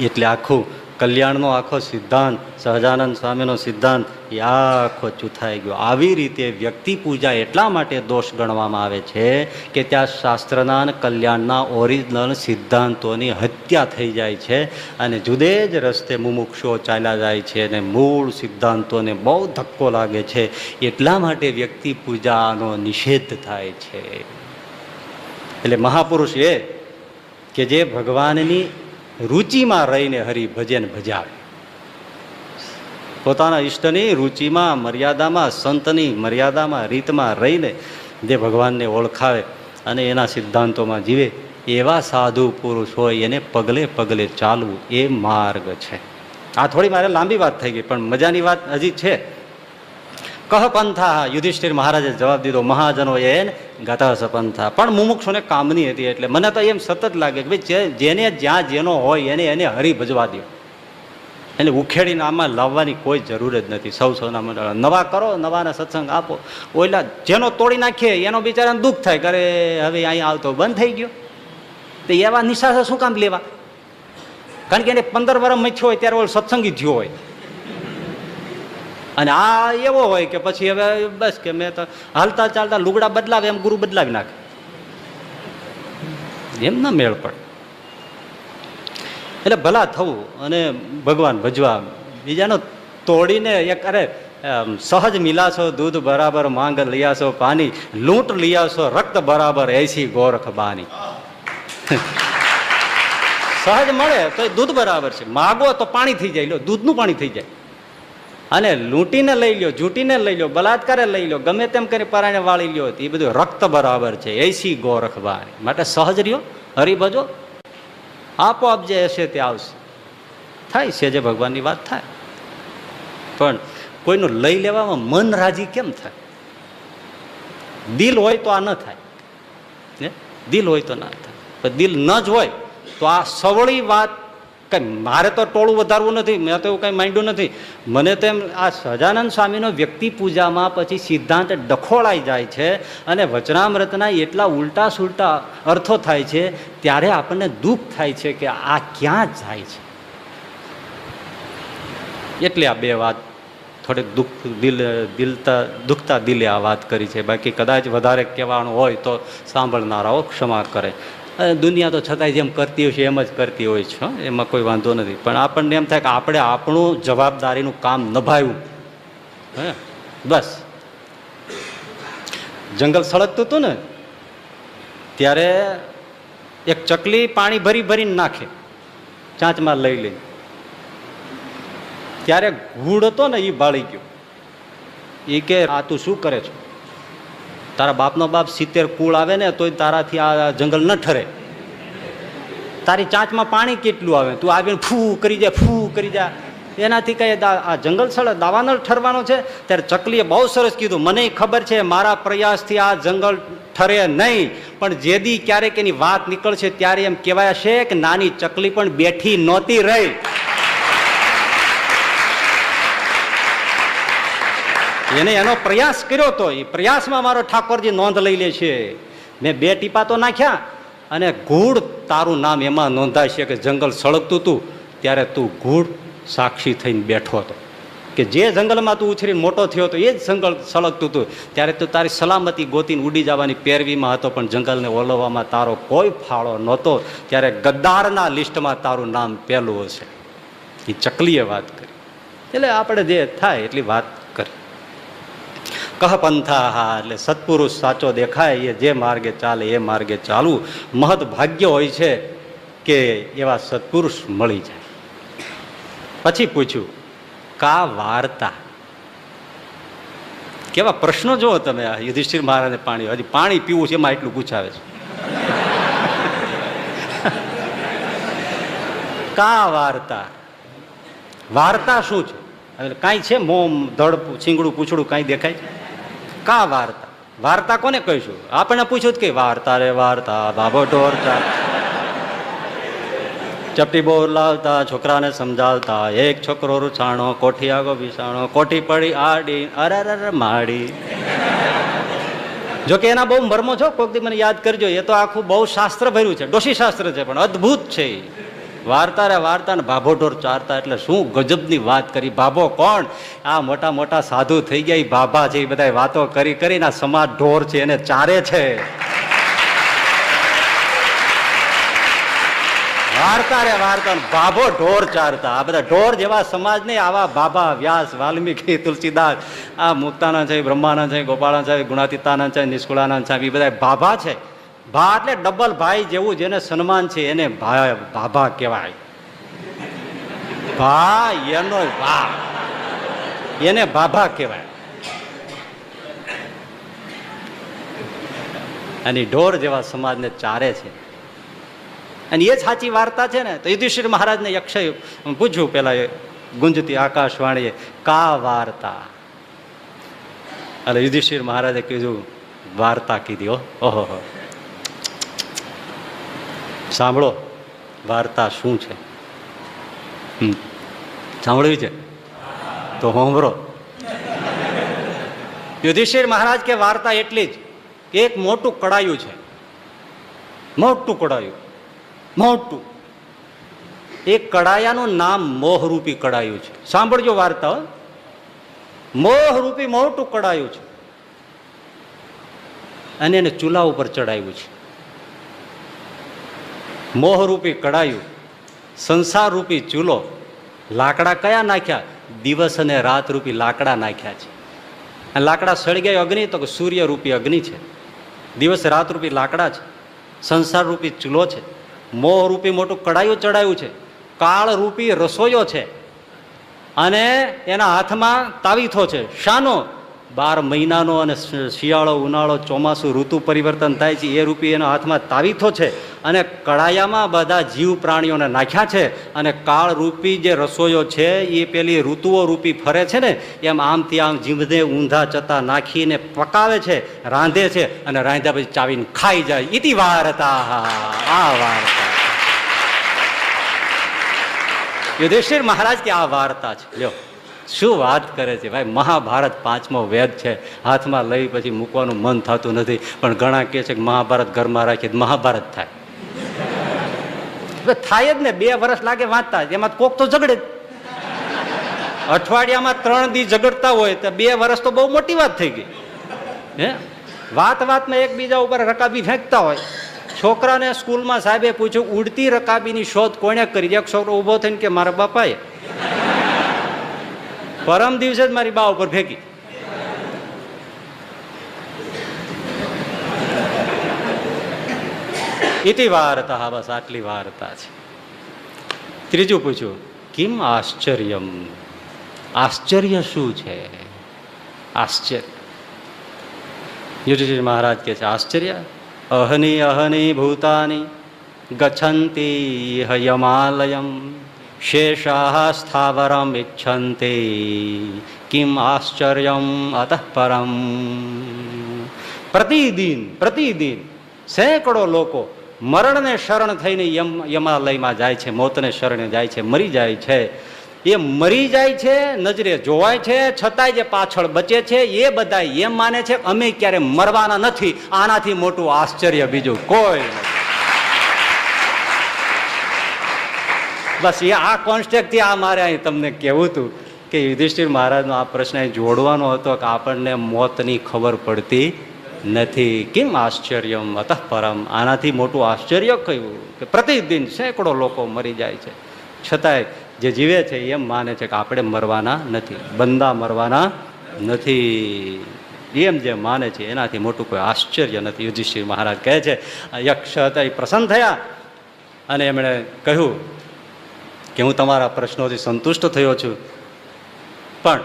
એટલે આખું કલ્યાણનો આખો સિદ્ધાંત, સહજાનંદ સ્વામીનો સિદ્ધાંત એ આખો ચૂથાઈ ગયો. આવી રીતે વ્યક્તિ પૂજા એટલા માટે દોષ ગણવામાં આવે છે કે ત્યાં શાસ્ત્રના અને કલ્યાણના ઓરિજિનલ સિદ્ધાંતોની હત્યા થઈ જાય છે અને જુદે જ રસ્તે મુમુક્ષુઓ ચાલ્યા જાય છે અને મૂળ સિદ્ધાંતોને બહુ ધક્કો લાગે છે. એટલા માટે વ્યક્તિ પૂજાનો નિષેધ થાય છે. એટલે મહાપુરુષ એ કે જે ભગવાનની રુચિમાં રહીને હરિ ભજન ભજાવે, પોતાના ઈષ્ટની રુચિમાં, મર્યાદામાં, સંતની મર્યાદામાં, રીતમાં રહીને જે ભગવાનને ઓળખાવે અને એના સિદ્ધાંતોમાં જીવે, એવા સાધુ પુરુષ હોય એને પગલે પગલે ચાલવું એ માર્ગ છે. આ થોડી મારે લાંબી વાત થઈ ગઈ, પણ મજાની વાત હજી છે. કહ પંથા, યુધિષ્ઠિર મહારાજે જવાબ દીધો, મહાજનો એન ગત સપંથા. પણ મુમુક્ષુને કામની હતી. એટલે મને તો એમ સતત લાગે કે ભાઈ જેને જ્યાં જેનો હોય એને હરિ ભજવા દો, એને ઉખેડીને આમાં લાવવાની કોઈ જરૂર જ નથી. સૌના મંડળ નવા કરો, નવાના સત્સંગ આપો. ઓલા જેનો તોડી નાખીએ એનો બિચારાને દુઃખ થાય, કરે હવે અહીંયા આવતો બંધ થઈ ગયો, તો એવા નિશાસા શું કામ લેવા? કારણ કે એને 15 વર્ષ મથ્યો હોય ત્યારે ઓલો સત્સંગી થયો હોય, અને આ એવો હોય કે પછી હવે બસ કે મેં તો હાલતા ચાલતા લુગડા બદલાવે એમ ગુરુ બદલાવી નાખે, એમ ના મેળ પડે. એટલે ભલા થવું અને ભગવાન ભજવા, બીજાનો તોડીને એક અરે સહજ મિલાશો દૂધ બરાબર માંગ લિયાશો પાણી, લૂંટ લિયાશો રક્ત બરાબર એસી ગોરખ બાની. સહજ મળે તો દૂધ બરાબર છે, માગો તો પાણી થઈ જાય, લો દૂધનું પાણી થઈ જાય. અને લૂંટીને લઈ લ્યો, જૂટીને લઈ લ્યો, બલાત્કારે લઈ લ્યો, ગમે તેમ કરી પરાણે વાળી લ્યો, એ બધું રક્ત બરાબર છે એસી ગોરખ બાની. માટે સહજ રહ્યો, હરિભજો, આપોઆપ જે હશે તે આવશે. થાય છે જે ભગવાનની વાત થાય, પણ કોઈનું લઈ લેવામાં મન રાજી કેમ થાય? દિલ હોય તો આ ન થાય, દિલ હોય તો ના થાય. પણ દિલ ન જ હોય તો આ સવળી વાત કઈ, મારે તો ટોળું વધારવું નથી, મેં તો એવું કંઈ માંડ્યું નથી. મને તો એમ આ સહજાનંદ સ્વામીનો વ્યક્તિ પૂજામાં પછી સિદ્ધાંત ડખોળાઈ જાય છે અને વચનામૃતના એટલા ઉલટા સુલટા અર્થો થાય છે, ત્યારે આપણને દુઃખ થાય છે કે આ ક્યાં જાય છે. એટલે આ બે વાત થોડીક દુખતા દિલે આ વાત કરી છે. બાકી કદાચ વધારે કહેવાનું હોય તો સાંભળનારાઓ ક્ષમા કરે. દુનિયા તો છતાંય જેમ કરતી હોય છે એમ જ કરતી હોય છે, એમાં કોઈ વાંધો નથી. પણ આપણને એમ થાય કે આપણે આપણું જવાબદારીનું કામ નિભાવ્યું, હે બસ. જંગલ સળગતું હતું ને ત્યારે એક ચકલી પાણી ભરી ભરીને નાખે ચાંચમાં લઈ લઈ, ત્યારે ઘૂડ હતો ને એ ભાળી ગયો. એ કે આ તું શું કરે છો? તારા બાપનો બાપ 70 કુળ આવે ને તોય તારાથી આ જંગલ ન ઠરે. તારી ચાંચમાં પાણી કેટલું આવે, તું આવીને ફૂ કરી જાય, ફૂ કરી જાય, એનાથી કઈ આ જંગલ સળ દાવાનો ઠરવાનો છે? ત્યારે ચકલીએ બહુ સરસ કીધું, મને ખબર છે મારા પ્રયાસથી આ જંગલ ઠરે નહીં, પણ જે દી ક્યારેક એની વાત નીકળશે ત્યારે એમ કહેવાય છે કે નાની ચકલી પણ બેઠી નહોતી રહી. એને એનો પ્રયાસ કર્યો તો એ પ્રયાસમાં મારો ઠાકોરજી નોંધ લઈ લે છે. મેં 2 ટીપા તો નાખ્યા અને ગૂઢ તારું નામ એમાં નોંધાય છે કે જંગલ સળગતું હતું ત્યારે તું ગૂઢ સાક્ષી થઈને બેઠો હતો, કે જે જંગલમાં તું ઉછરીને મોટો થયો હતો એ જ જંગલ સળગતું હતું. ત્યારે તું તારી સલામતી ગોતીને ઉડી જવાની પેરવીમાં હતો, પણ જંગલને ઓલવવામાં તારો કોઈ ફાળો નહોતો. ત્યારે ગદ્દારના લિસ્ટમાં તારું નામ પહેલું હશે. એ ચકલીએ વાત કરી. એટલે આપણે જે થાય એટલી વાત કરી. કહ પંથા, એટલે સત્પુરુષ સાચો દેખાય એ જે માર્ગે ચાલે એ માર્ગે ચાલવું. મહદ ભાગ્ય હોય છે કે એવા સત્પુરુષ મળી જાય. પછી પૂછ્યું કા વાર્તા, કેવા પ્રશ્નો જુઓ તમે. આ યુધિષ્ઠિર મહારાજને પાણી, હજી પાણી પીવું છે એમાં એટલું પૂછાવે છે. કા વાર્તા, વાર્તા શું છે? કાંઈ છે મોમ ધડ છીંગડું પૂછડું કાંઈ દેખાય? કા વાર્તા, વાર્તા કોને કહીશું? આપણને પૂછ્યું કે વાર્તા રે વાર્તા, બાબો ઢોર ચપટી બોર લાવતા, છોકરાને સમજાવતા, એક છોકરો રૂછાણો, કોઠી આગો બિસાણો, કોઠી પડી આડી, અરે માડી. જોકે એના બહુ મર્મો છો, કોઈક દી મને યાદ કરજો. એ તો આખું બહુ શાસ્ત્ર ભર્યું છે, ડોશી શાસ્ત્ર છે, પણ અદભુત છે. વાર્તા રે વાર્તા ને ભાભો ઢોર ચારતા, એટલે શું ગજબની વાત કરી. ભાભો કોણ? આ મોટા મોટા સાધુ થઈ ગયા ભાભા છે, એ બધા વાતો કરી કરીને આ સમાજ ઢોર છે એને ચારે છે. વાર્તા રે વાર્તા ભાભો ઢોર ચારતા. આ બધા ઢોર જેવા સમાજ નહીં, આવા બાબા વ્યાસ, વાલ્મીકી, તુલસીદાસ, આ મુક્તાનંદ છે, બ્રહ્માનંદ છે, ગોપાળાનંદ છે, ગુણાતીતાનંદ છે, નિષ્કુળાનંદ છે, એ બધા ભાભા છે. ભા એટલે ડબલ ભાઈ જેવું જેને સન્માન છે એને ભાભા કહેવાય. ભા એનો ભા, એને ભાભા કહેવાય. અને ઢોર જેવા સમાજને ચારે છે. અને એ જ સાચી વાર્તા છે ને. તો યુધિષ્ઠિર મહારાજને અક્ષય પૂછ્યું પેલા ગુંજતી આકાશવાણીએ, કા વાર્તા? એટલે યુધિષ્ઠિર મહારાજે કીધું વાર્તા કીધી. ઓહો, સાંભળો વાર્તા શું છે. સાંભળ્યું છે તો સાંભળો. યુધિષ્ઠિર મહારાજ કે વાર્તા એટલી જ, એક મોટું કડાયું છે, મોટું કડાયું, મોટું. એ કડાયાનું નામ મોહરૂપી કડાયું છે. સાંભળજો વાર્તા. મોહરૂપી મોટું કડાયું છે અને એને ચૂલા ઉપર ચડાવ્યું છે. મોહરૂપી કડાયું, સંસારરૂપી ચૂલો. લાકડા કયા નાખ્યા? દિવસ અને રાત રૂપી લાકડા નાખ્યા છે. અને લાકડા સળગાય અગ્નિ, તો સૂર્યરૂપી અગ્નિ છે. દિવસ રાત રૂપી લાકડા છે. સંસારરૂપી ચૂલો છે. મોહરૂપી મોટું કડાયું ચડાયું છે. કાળરૂપી રસોઈયો છે અને એના હાથમાં તાવીથો છે. શાનો? 12 મહિનાનો અને શિયાળો, ઉનાળો, ચોમાસું, ઋતુ પરિવર્તન થાય છે એ રૂપી એના હાથમાં તાવીથો છે. અને કડાયામાં બધા જીવ પ્રાણીઓને નાખ્યા છે. અને કાળરૂપી જે રસોઈયો છે એ પેલી ઋતુઓ રૂપી ફરે છે ને, એમ આમથી આમ જીવને ઊંધા ચતા નાખીને પકાવે છે, રાંધે છે અને રાંધ્યા પછી ચાવીને ખાઈ જાય. ઇતિ વાર્તા. આ વાર્તા યુધિષ્ઠિર મહારાજ કે આ વાર્તા છે. લ્યો, શું વાત કરે છે ભાઈ. મહાભારત 5મો વેદ છે, હાથમાં લઈ પછી મૂકવાનું મન થતું નથી. પણ ઘણા કહે છે કે મહાભારત ઘરમાં રાખીએ મહાભારત થાય. થાય જ ને. 2 વર્ષ લાગે વાંચતા, એમાં કોક તો ઝઘડે. અઠવાડિયામાં 3 દી ઝઘડતા હોય તો 2 વર્ષ તો બહુ મોટી વાત થઈ ગઈ. હે, વાતમાં એકબીજા ઉપર રકાબી ફેંકતા હોય. છોકરાને સ્કૂલમાં સાહેબે પૂછ્યું, ઉડતી રકાબીની શોધ કોણે કરી? એક છોકરો ઉભો થઈને કે મારા બાપાએ. પરમ દિવસે જ મારી બા ઉપર ફેંકી. ઇતિ વાર્તા. બસ આટલી વાર્તા છે. ત્રીજું પૂછ્યું, કિમ આશ્ચર્યમ? આશ્ચર્ય શું છે? આશ્ચર્ય. યુધિષ્ઠિર મહારાજ કે છે આશ્ચર્ય અહની અહની ભૂતાની ગચ્છન્તિ યમાલયમ શેષાઃ સ્થાવરમ ઇચ્છન્તિ કિમ આશ્ચર્યમ અતઃ પરમ. પ્રતિદિન સેંકડો લોકો મરણને શરણ થઈને યમાલયમાં જાય છે, મોતને શરણે જાય છે, મરી જાય છે. એ મરી જાય છે, નજરે જોવાય છે, છતાંય જે પાછળ બચે છે એ બધા એમ માને છે અમે ક્યારે મરવાના નથી. આનાથી મોટું આશ્ચર્ય બીજું કોઈ નથી. બસ એ આ કોન્સ્ટેક્ટથી આ મારે અહીં તમને કહેવું હતું કે યુધિષ્ઠિર મહારાજનો આ પ્રશ્ન જોડવાનો હતો કે આપણને મોતની ખબર પડતી નથી. કેમ આશ્ચર્યમ અતઃ પરમ? આનાથી મોટું આશ્ચર્ય કયું કે પ્રતિદિન સેંકડો લોકો મરી જાય છે, છતાંય જે જીવે છે એમ માને છે કે આપણે મરવાના નથી, બંદા મરવાના નથી. એમ જે માને છે એનાથી મોટું કોઈ આશ્ચર્ય નથી. યુધિષ્ઠિર મહારાજ કહે છે, યક્ષ હતા એ પ્રસન્ન થયા અને એમણે કહ્યું કે હું તમારા પ્રશ્નોથી સંતુષ્ટ થયો છું, પણ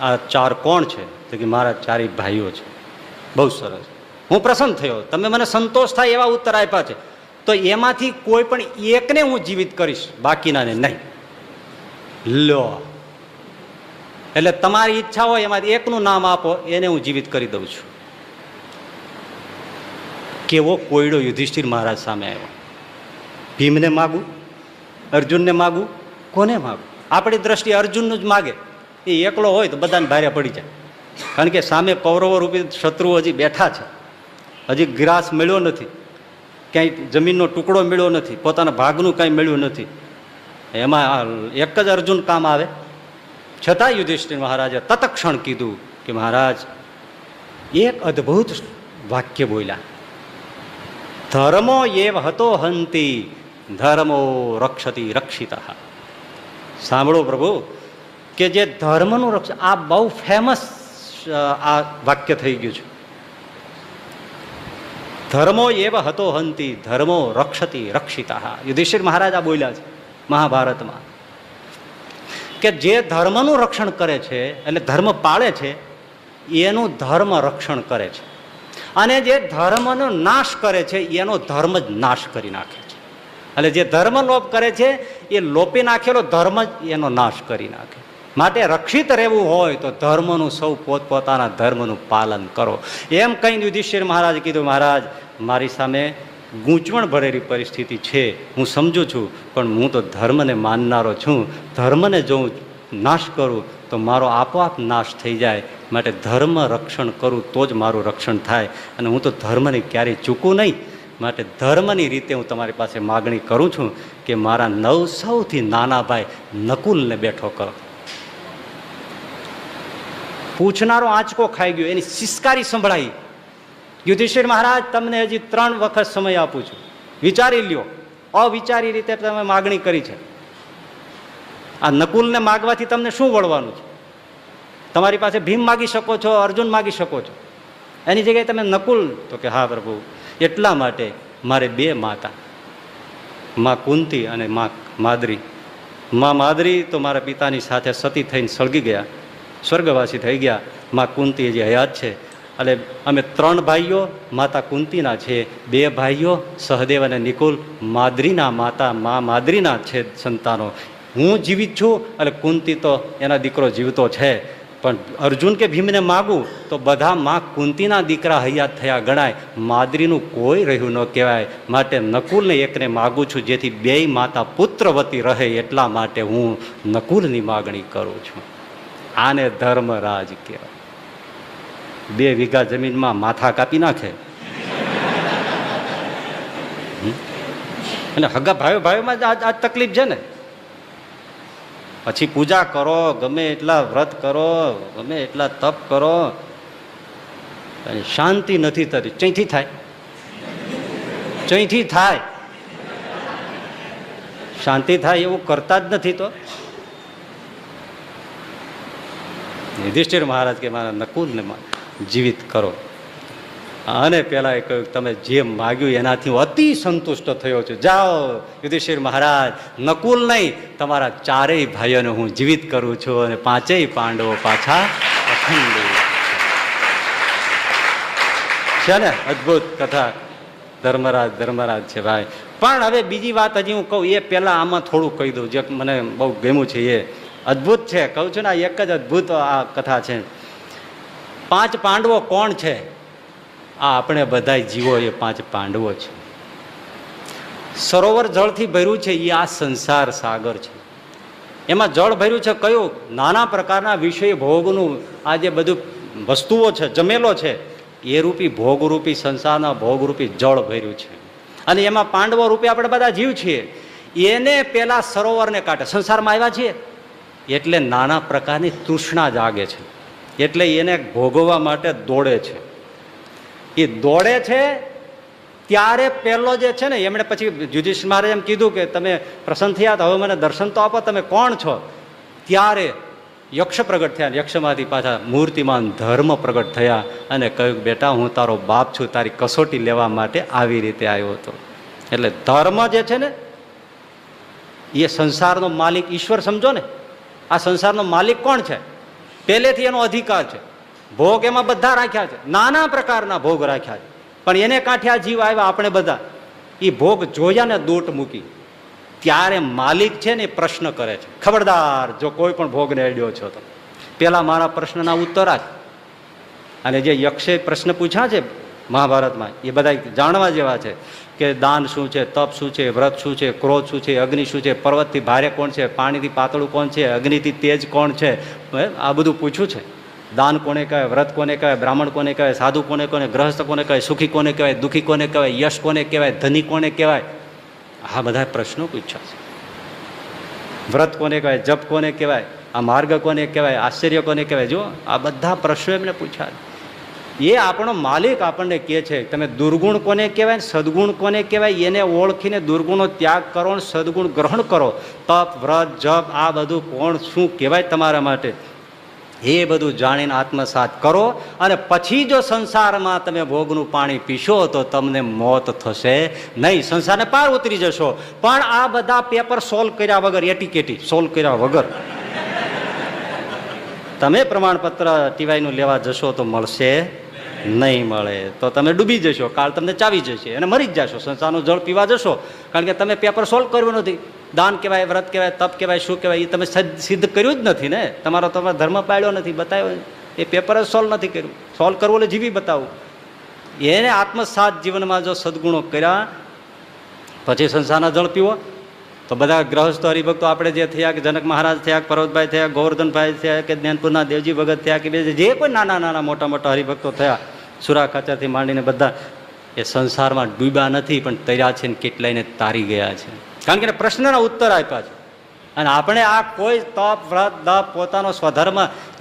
આ 4 કોણ છે? તો કે મારા 4 ભાઈઓ છે. બહુ સરસ, હું પ્રસન્ન થયો, તમે મને સંતોષ થાય એવા ઉત્તર આપ્યા છે. તો એમાંથી કોઈ પણ એકને હું જીવિત કરીશ, બાકીનાને નહીં. લો, એટલે તમારી ઈચ્છા હોય એમાંથી એકનું નામ આપો, એને હું જીવિત કરી દઉં છું. કેવો કોયડો યુધિષ્ઠિર મહારાજ સામે આવ્યો. ભીમને માગું, અર્જુનને માગું, કોને માગું? આપણી દ્રષ્ટિએ અર્જુનનું જ માગે. એ એકલો હોય તો બધાને ભારે પડી જાય, કારણ કે સામે કૌરવો રૂપી શત્રુઓ હજી બેઠા છે. હજી ગ્રાસ મળ્યો નથી, ક્યાંય જમીનનો ટુકડો મળ્યો નથી, પોતાના ભાગનું કાંઈ મળ્યું નથી. એમાં એક જ અર્જુન કામ આવે. છતાં યુધિષ્ઠિર મહારાજે તત્ક્ષણ કીધું કે મહારાજ એક અદ્ભુત વાક્ય બોલ્યા, ધર્મો એવ હતો હંતિ ધર્મો રક્ષતી રક્ષિતા. સાંભળો પ્રભુ, કે જે ધર્મનું રક્ષણ, આ બહુ ફેમસ આ વાક્ય થઈ ગયું છે. ધર્મો એવ હતો હંતિ ધર્મો રક્ષતી રક્ષિતા. યુધિષ્ઠિર મહારાજ આ બોલ્યા છે મહાભારતમાં કે જે ધર્મનું રક્ષણ કરે છે, એટલે ધર્મ પાળે છે, એનું ધર્મ રક્ષણ કરે છે. અને જે ધર્મનો નાશ કરે છે એનો ધર્મ જ નાશ કરી નાખે છે. એટલે જે ધર્મ લોપ કરે છે એ લોપી નાખેલો ધર્મ જ એનો નાશ કરી નાખે. માટે રક્ષિત રહેવું હોય તો ધર્મનું સૌ પોતપોતાના ધર્મનું પાલન કરો. એમ કહીને યુધિષ્ઠિર મહારાજે કીધું, મહારાજ મારી સામે ગૂંચવણ ભરેલી પરિસ્થિતિ છે, હું સમજુ છું, પણ હું તો ધર્મને માનનારો છું. ધર્મને જો હું નાશ કરું તો મારો આપોઆપ નાશ થઈ જાય. માટે ધર્મ રક્ષણ કરું તો જ મારું રક્ષણ થાય. અને હું તો ધર્મને ક્યારેય ચૂકું નહીં. માટે ધર્મની રીતે હું તમારી પાસે માગણી કરું છું કે મારા સૌથી નાના ભાઈ નકુલને બેઠો કરો. પૂછનારો આંચકો ખાઈ ગયો, એની સિસકારી સંભળાઈ. યુધિષ્ઠિર મહારાજ, તમને હજી 3 વખત સમય આપું છું, વિચારી લ્યો. અવિચારી રીતે તમે માગણી કરી છે. આ નકુલને માગવાથી તમને શું વળવાનું છે? તમારી પાસે ભીમ માગી શકો છો, અર્જુન માગી શકો છો, એની જગ્યાએ તમે નકુલ. તો કે હા પ્રભુ, એટલા માટે મારે 2 માતા, માં કુંતી અને માં માદ્રી. માં માદ્રી તો મારા પિતાની સાથે સતી થઈને સળગી ગયા, સ્વર્ગવાસી થઈ ગયા. માં કુંતી જે હયાત છે. એટલે અમે 3 ભાઈઓ માતા કુંતીના છે, 2 ભાઈઓ સહદેવ અને નિકુલ માદ્રીના માતા માં માદ્રીના છે સંતાનો. હું જીવિત છું એટલે કુંતી તો એના દીકરો જીવતો છે. પણ અર્જુન કે ભીમને માગું તો બધા માં કુંતીના દીકરા હયાત થયા ગણાય, માદ્રીનું કોઈ રહ્યું ન કહેવાય. માટે નકુલને એકને માગું છું, જેથી 2 માતા પુત્રવતી રહે. એટલા માટે હું નકુલની માગણી કરું છું. આને ધર્મરાજ કહેવાય. 2 વીઘા જમીનમાં માથા કાપી નાખે. અને હગા ભાઈઓમાં આ તકલીફ છે ને. પછી પૂજા કરો, ગમે એટલા વ્રત કરો, ગમે એટલા તપ કરો, શાંતિ નથી થતી. ચૈથી થાય, ચૈથી થાય, શાંતિ થાય એવું કરતા જ નથી. તો યુધિષ્ઠિર મહારાજ કે મારા નકુલને જીવિત કરો. અને પેલા એ કહ્યું, તમે જે માગ્યું એનાથી હું અતિ સંતુષ્ટ થયો છું. જાઓ યુધિષ્ઠિર મહારાજ, નકુલ નહીં, તમારા 4 ભાઈઓને હું જીવિત કરું છું અને 5 પાંડવો પાછા અખંડ છે ને. અદભુત કથા ધર્મરાજ છે ભાઈ. પણ હવે બીજી વાત હજી હું કહું એ પહેલા આમાં થોડું કહી દઉં, જે મને બહુ ગમ્યું છે. એ અદભુત છે, કહું છું ને, આ એક જ અદભુત આ કથા છે. 5 પાંડવો કોણ છે? આ આપણે બધા જીવો એ 5 પાંડવો છે. સરોવર જળથી ભર્યું છે, એ આ સંસાર સાગર છે. એમાં જળ ભર્યું છે કયું? નાના પ્રકારના વિષય ભોગનું આ જે બધું વસ્તુઓ છે, જમેલો છે, એ રૂપી ભોગરૂપી સંસારના ભોગરૂપી જળ ભર્યું છે. અને એમાં પાંડવો રૂપે આપણે બધા જીવ છીએ. એને પેલા સરોવરને કાંઠે સંસારમાં આવ્યા છીએ એટલે નાના પ્રકારની તૃષ્ણા જાગે છે. એટલે એને ભોગવવા માટે દોડે છે. એ દોડે છે ત્યારે પહેલો જે છે ને, એમણે પછી યુધિષ્ઠિર મહારાજે એમ કીધું કે તમે પ્રસન્ન થયા, હવે મને દર્શન તો આપો, તમે કોણ છો? ત્યારે યક્ષ પ્રગટ થયા. યક્ષમાંથી પાછા મૂર્તિમાન ધર્મ પ્રગટ થયા અને કહ્યું, બેટા હું તારો બાપ છું, તારી કસોટી લેવા માટે આવી રીતે આવ્યો હતો. એટલે ધર્મ જે છે ને, એ સંસારનો માલિક ઈશ્વર સમજો ને. આ સંસારનો માલિક કોણ છે? પહેલેથી એનો અધિકાર છે. ભોગ એમાં બધા રાખ્યા છે, નાના પ્રકારના ભોગ રાખ્યા છે. પણ એને કાંઠે જીવ આવ્યા આપણે બધા, એ ભોગ જોયા ને દોટ મૂકી. ત્યારે માલિક છે ને એ પ્રશ્ન કરે છે, ખબરદાર જો કોઈ પણ ભોગને અડ્યો છો તો પેલા મારા પ્રશ્નના ઉત્તર આજ. અને જે યક્ષે પ્રશ્ન પૂછ્યા છે મહાભારતમાં, એ બધા જાણવા જેવા છે કે દાન શું છે, તપ શું છે, વ્રત શું છે, ક્રોધ શું છે, અગ્નિ શું છે, પર્વતથી ભારે કોણ છે, પાણીથી પાતળું કોણ છે, અગ્નિથી તેજ કોણ છે, આ બધું પૂછ્યું છે. દાન કોને કહેવાય, વ્રત કોને કહેવાય, બ્રાહ્મણ કોને કહેવાય, સાધુ કોને કોને, ગ્રહસ્થ કોને કહેવાય, સુખી કોને કહેવાય, દુઃખી કોને કહેવાય, યશ કોને કહેવાય, ધની કોને કહેવાય. આ બધા પ્રશ્નો પૂછ્યા છે. વ્રત કોને કહેવાય, જપ કોને કહેવાય, આ માર્ગ કોને કહેવાય, આશ્ચર્ય કોને કહેવાય. જો આ બધા પ્રશ્નો એમને પૂછ્યા. એ આપણો માલિક આપણને કહે છે તમે દુર્ગુણ કોને કહેવાય, સદગુણ કોને કહેવાય, એને ઓળખીને દુર્ગુણનો ત્યાગ કરો અને સદગુણ ગ્રહણ કરો. તપ વ્રત જપ આ બધું કોણ શું કહેવાય તમારા માટે, એ બધું જાણીને આત્મસાત કરો. અને પછી જો સંસારમાં તમે ભોગનું પાણી પીશો તો તમને મોત થશે નહીં, સંસારને પાર ઉતરી જશો. પણ આ બધા પેપર સોલ્વ કર્યા વગર, એટીકેટી સોલ્વ કર્યા વગર તમે પ્રમાણપત્ર ટીવાયનું લેવા જશો તો મળશે નહીં. મળે તો તમે ડૂબી જશો, કાળ તમને ચાવી જશે અને મરી જ જશો. સંસારનું જળ પીવા જશો કારણ કે તમે પેપર સોલ્વ કર્યું નથી. દાન કહેવાય, વ્રત કહેવાય, તપ કહેવાય, શું કહેવાય, એ તમે સિદ્ધ કર્યું જ નથી ને. તમારો ધર્મ પાળ્યો નથી, બતાવ્યો. એ પેપર જ સોલ્વ નથી કર્યું. સોલ્વ કરવું એટલે જીવી બતાવવું. એને આત્મસાત જીવનમાં જો સદગુણો કર્યા પછી સંસારના જળ પીવો તો બધા ગ્રહસ્થો હરિભક્તો આપણે જે થયા કે જનક મહારાજ થયા, પર્વતભાઈ થયા, ગોવર્ધનભાઈ થયા કે જ્ઞાનપુરના દેવજી ભગત થયા કે જે કોઈ નાના નાના મોટા મોટા હરિભક્તો થયા, સુરા ખાચરથી માંડીને બધા એ સંસારમાં ડૂબ્યા નથી પણ તર્યા છે ને કેટલાયને તારી ગયા છે. કારણ કે પ્રશ્નના ઉત્તર આપ્યા છે. અને આપણે આ કોઈ તપ વ્રત દપ પોતાનો સ્વધર્મ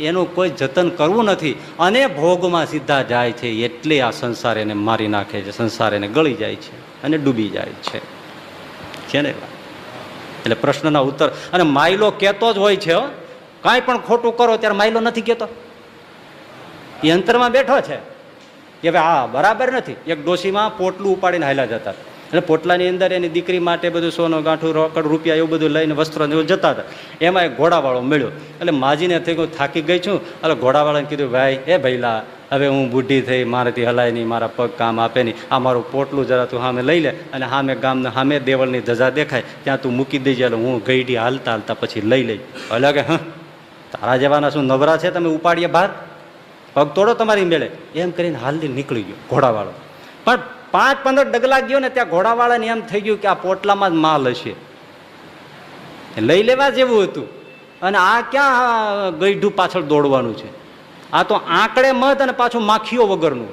એનું કોઈ જતન કરવું નથી અને ભોગમાં સીધા જાય છે એટલે આ સંસાર એને મારી નાખે છે, સંસાર એને ગળી જાય છે અને ડૂબી જાય છે ને. એટલે પ્રશ્નના ઉત્તર. અને માયલો કહેતો જ હોય છે, કાંઈ પણ ખોટું કરો ત્યારે માયલો નથી કહેતો, એ અંતરમાં બેઠો છે કે ભાઈ આ બરાબર નથી. એક ડોશીમાં પોટલું ઉપાડીને હાલ્યા જતા અને પોટલાની અંદર એની દીકરી માટે બધું સોનું ગાંઠું રોકડ રૂપિયા એવું બધું લઈને વસ્ત્રો જતા હતા. એમાં એક ઘોડાવાળો મળ્યો. એટલે માજીને થયું થાકી ગઈ છું. એટલે ઘોડાવાળાને કીધું ભાઈ એ ભઈલા હવે હું બુઢી થઈ, મારાથી હલાય નહીં, મારા પગ કામ આપે નહીં, આ મારું પોટલું જરા તું સામે લઈ લે અને સામે ગામને સામે દેવળની ધજા દેખાય ત્યાં તું મૂકી દેજે, એટલે હું ગઈડી હાલતા હાલતા પછી લઈ લઈ. એટલે કે હા તારા જેવાના શું નવરા છે તમે ઉપાડીએ બહાર, પગ તોડો તમારી મેળે, એમ કરીને હાલથી નીકળી ગયો ઘોડાવાળો. પણ 5-15 ડગલા ગયો ને ત્યાં ઘોડાવાળાને એમ થઈ ગયું કે આ પોટલામાં જ માલ હશે, લઈ લેવા જેવું હતું. અને આ ક્યાં ગઈઢું પાછળ દોડવાનું છે, આ તો આંકડે મત અને પાછું માખીઓ વગરનું.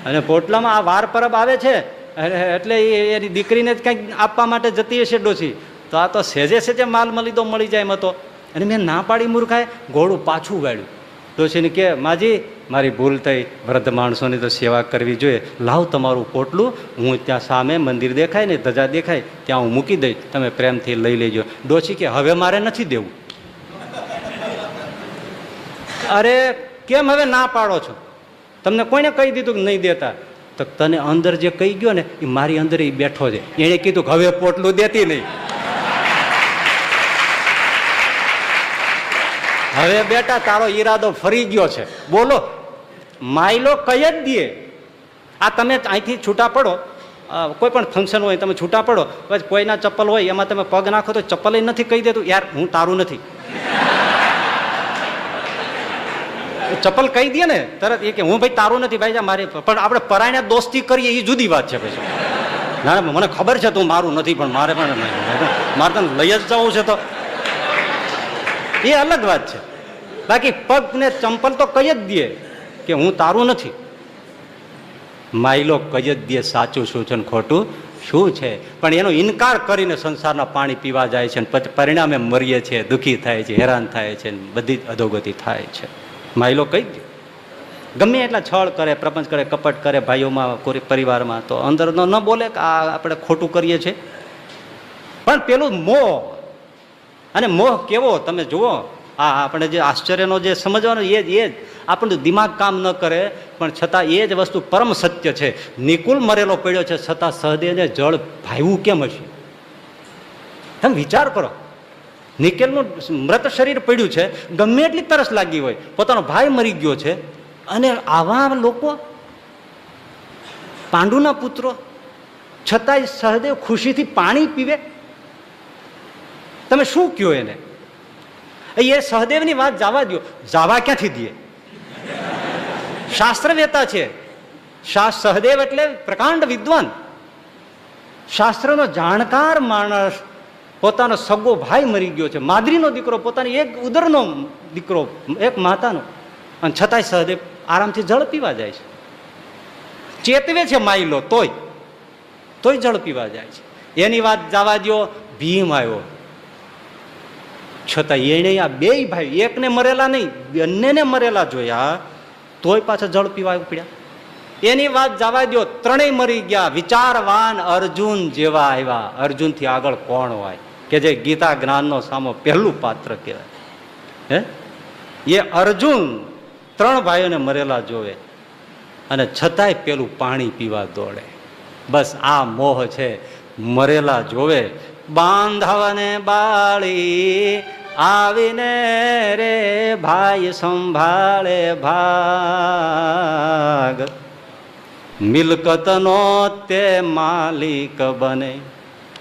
અને પોટલામાં આ વાર પરબ આવે છે એટલે એની દીકરીને જ કંઈક આપવા માટે જતી હશે ડોસી, તો આ તો સેજે સેજે માલ મળી જાય એમ હતો. અને મેં ના પાડી મૂર્ખાએ ઘોડું પાછું વાળ્યું. ડોશીને કે માજી મારી ભૂલ થઈ, વૃદ્ધ માણસોની તો સેવા કરવી જોઈએ, લાવ તમારું પોટલું હું ત્યાં સામે મંદિર દેખાય ને ધજા દેખાય ત્યાં હું મૂકી દઈશ, તમે પ્રેમથી લઈ લેજો. ડોશી કે હવે મારે નથી દેવું. અરે કેમ હવે ના પાડો છો, તમને કોઈને કહી દીધું કે નહીં દેતા? તો તને અંદર જે કહી ગયો ને એ મારી અંદર એ બેઠો છે, એણે કીધું કે હવે પોટલું દેતી નહીં. હવે બેટા તારો ઈરાદો ફરી ગયો છે, બોલો માયલો કઈ જ દે. આ તમે અહીંથી છૂટા પડો, કોઈ પણ ફંક્શન હોય તમે છૂટા પડો, પછી કોઈના ચપ્પલ હોય એમાં તમે પગ નાખો તો ચપ્પલ નથી કહી દેતું યાર હું તારું નથી. ચપ્પલ કહી દે ને તરત એ કે હું ભાઈ તારું નથી ભાઈ મારી. પણ આપણે પરાયણે દોસ્તી કરીએ એ જુદી વાત છે. પછી ના મને ખબર છે તું મારું નથી પણ મારે પણ મારે તને લઈ જ જવું છે તો એ અલગ વાત છે. બાકી પગ ને ચંપલ તો કઈ જ દે કે હું તારું નથી. માયલો કઈ જ દે સાચું શું છે ને ખોટું શું છે. પણ એનો ઇનકાર કરીને સંસારના પાણી પીવા જાય છે, પછી પરિણામે મરીએ છીએ, દુઃખી થાય છે, હેરાન થાય છે, બધી અધોગતિ થાય છે. માયલો કહી દે ગમે એટલા છળ કરે, પ્રપંચ કરે, કપટ કરે ભાઈઓમાં પરિવારમાં, તો અંદર ન બોલે કે આ આપણે ખોટું કરીએ છીએ. પણ પેલું મોહ, અને મોહ કેવો તમે જુઓ, આ આપણે જે આશ્ચર્યનો જે સમજવાનો એ જ આપણું દિમાગ કામ ન કરે પણ છતાં એ જ વસ્તુ પરમ સત્ય છે. નિકુલ મરેલો પડ્યો છે છતાં સહદેવને જળ ભાવ્યું કેમ હશે? તમે વિચાર કરો, નિકેલનું મૃત શરીર પડ્યું છે, ગમે એટલી તરસ લાગી હોય, પોતાનો ભાઈ મરી ગયો છે, અને આવા લોકો પાંડુના પુત્રો, છતાંય સહદેવ ખુશીથી પાણી પીવે. તમે શું કહો એને? એ સહદેવની વાત જવા દો, જાવા ક્યાંથી દે? શાસ્ત્રવેતા છે સહદેવ, એટલે પ્રકાંડ વિદ્વાન, શાસ્ત્રનો જાણકાર માણસ. પોતાનો સગો ભાઈ મરી ગયો છે, માદરીનો દીકરો, પોતાની એક ઉદરનો દીકરો, એક માતાનો, અને છતાંય સહદેવ આરામથી જળ પીવા જાય છે. ચેતવે છે માયલો તોય જળ પીવા જાય છે. એની વાત જવા દો, ભીમ આવ્યો છતાં એને આ બે ભાઈ, એકને મરેલા નહીં બંનેને મરેલા જોયા તોય પાછા જળ પીવા પડ્યા. એની વાત જવા દો, ત્રણેય મરી ગયા. વિચારવાન અર્જુન જેવા આવ્યા. અર્જુનથી આગળ કોણ હોય કે જે ગીતા જ્ઞાનનો સામો પહેલું પાત્ર કહેવાય. હે એ અર્જુન 3 ભાઈઓને મરેલા જોવે અને છતાંય પેલું પાણી પીવા દોડે. બસ આ મોહ છે. મરેલા જોવે, બાંધવને બાળી આવીને રે ભાઈ સંભાળે ભાગ, મિલકતનો તે માલિક બને,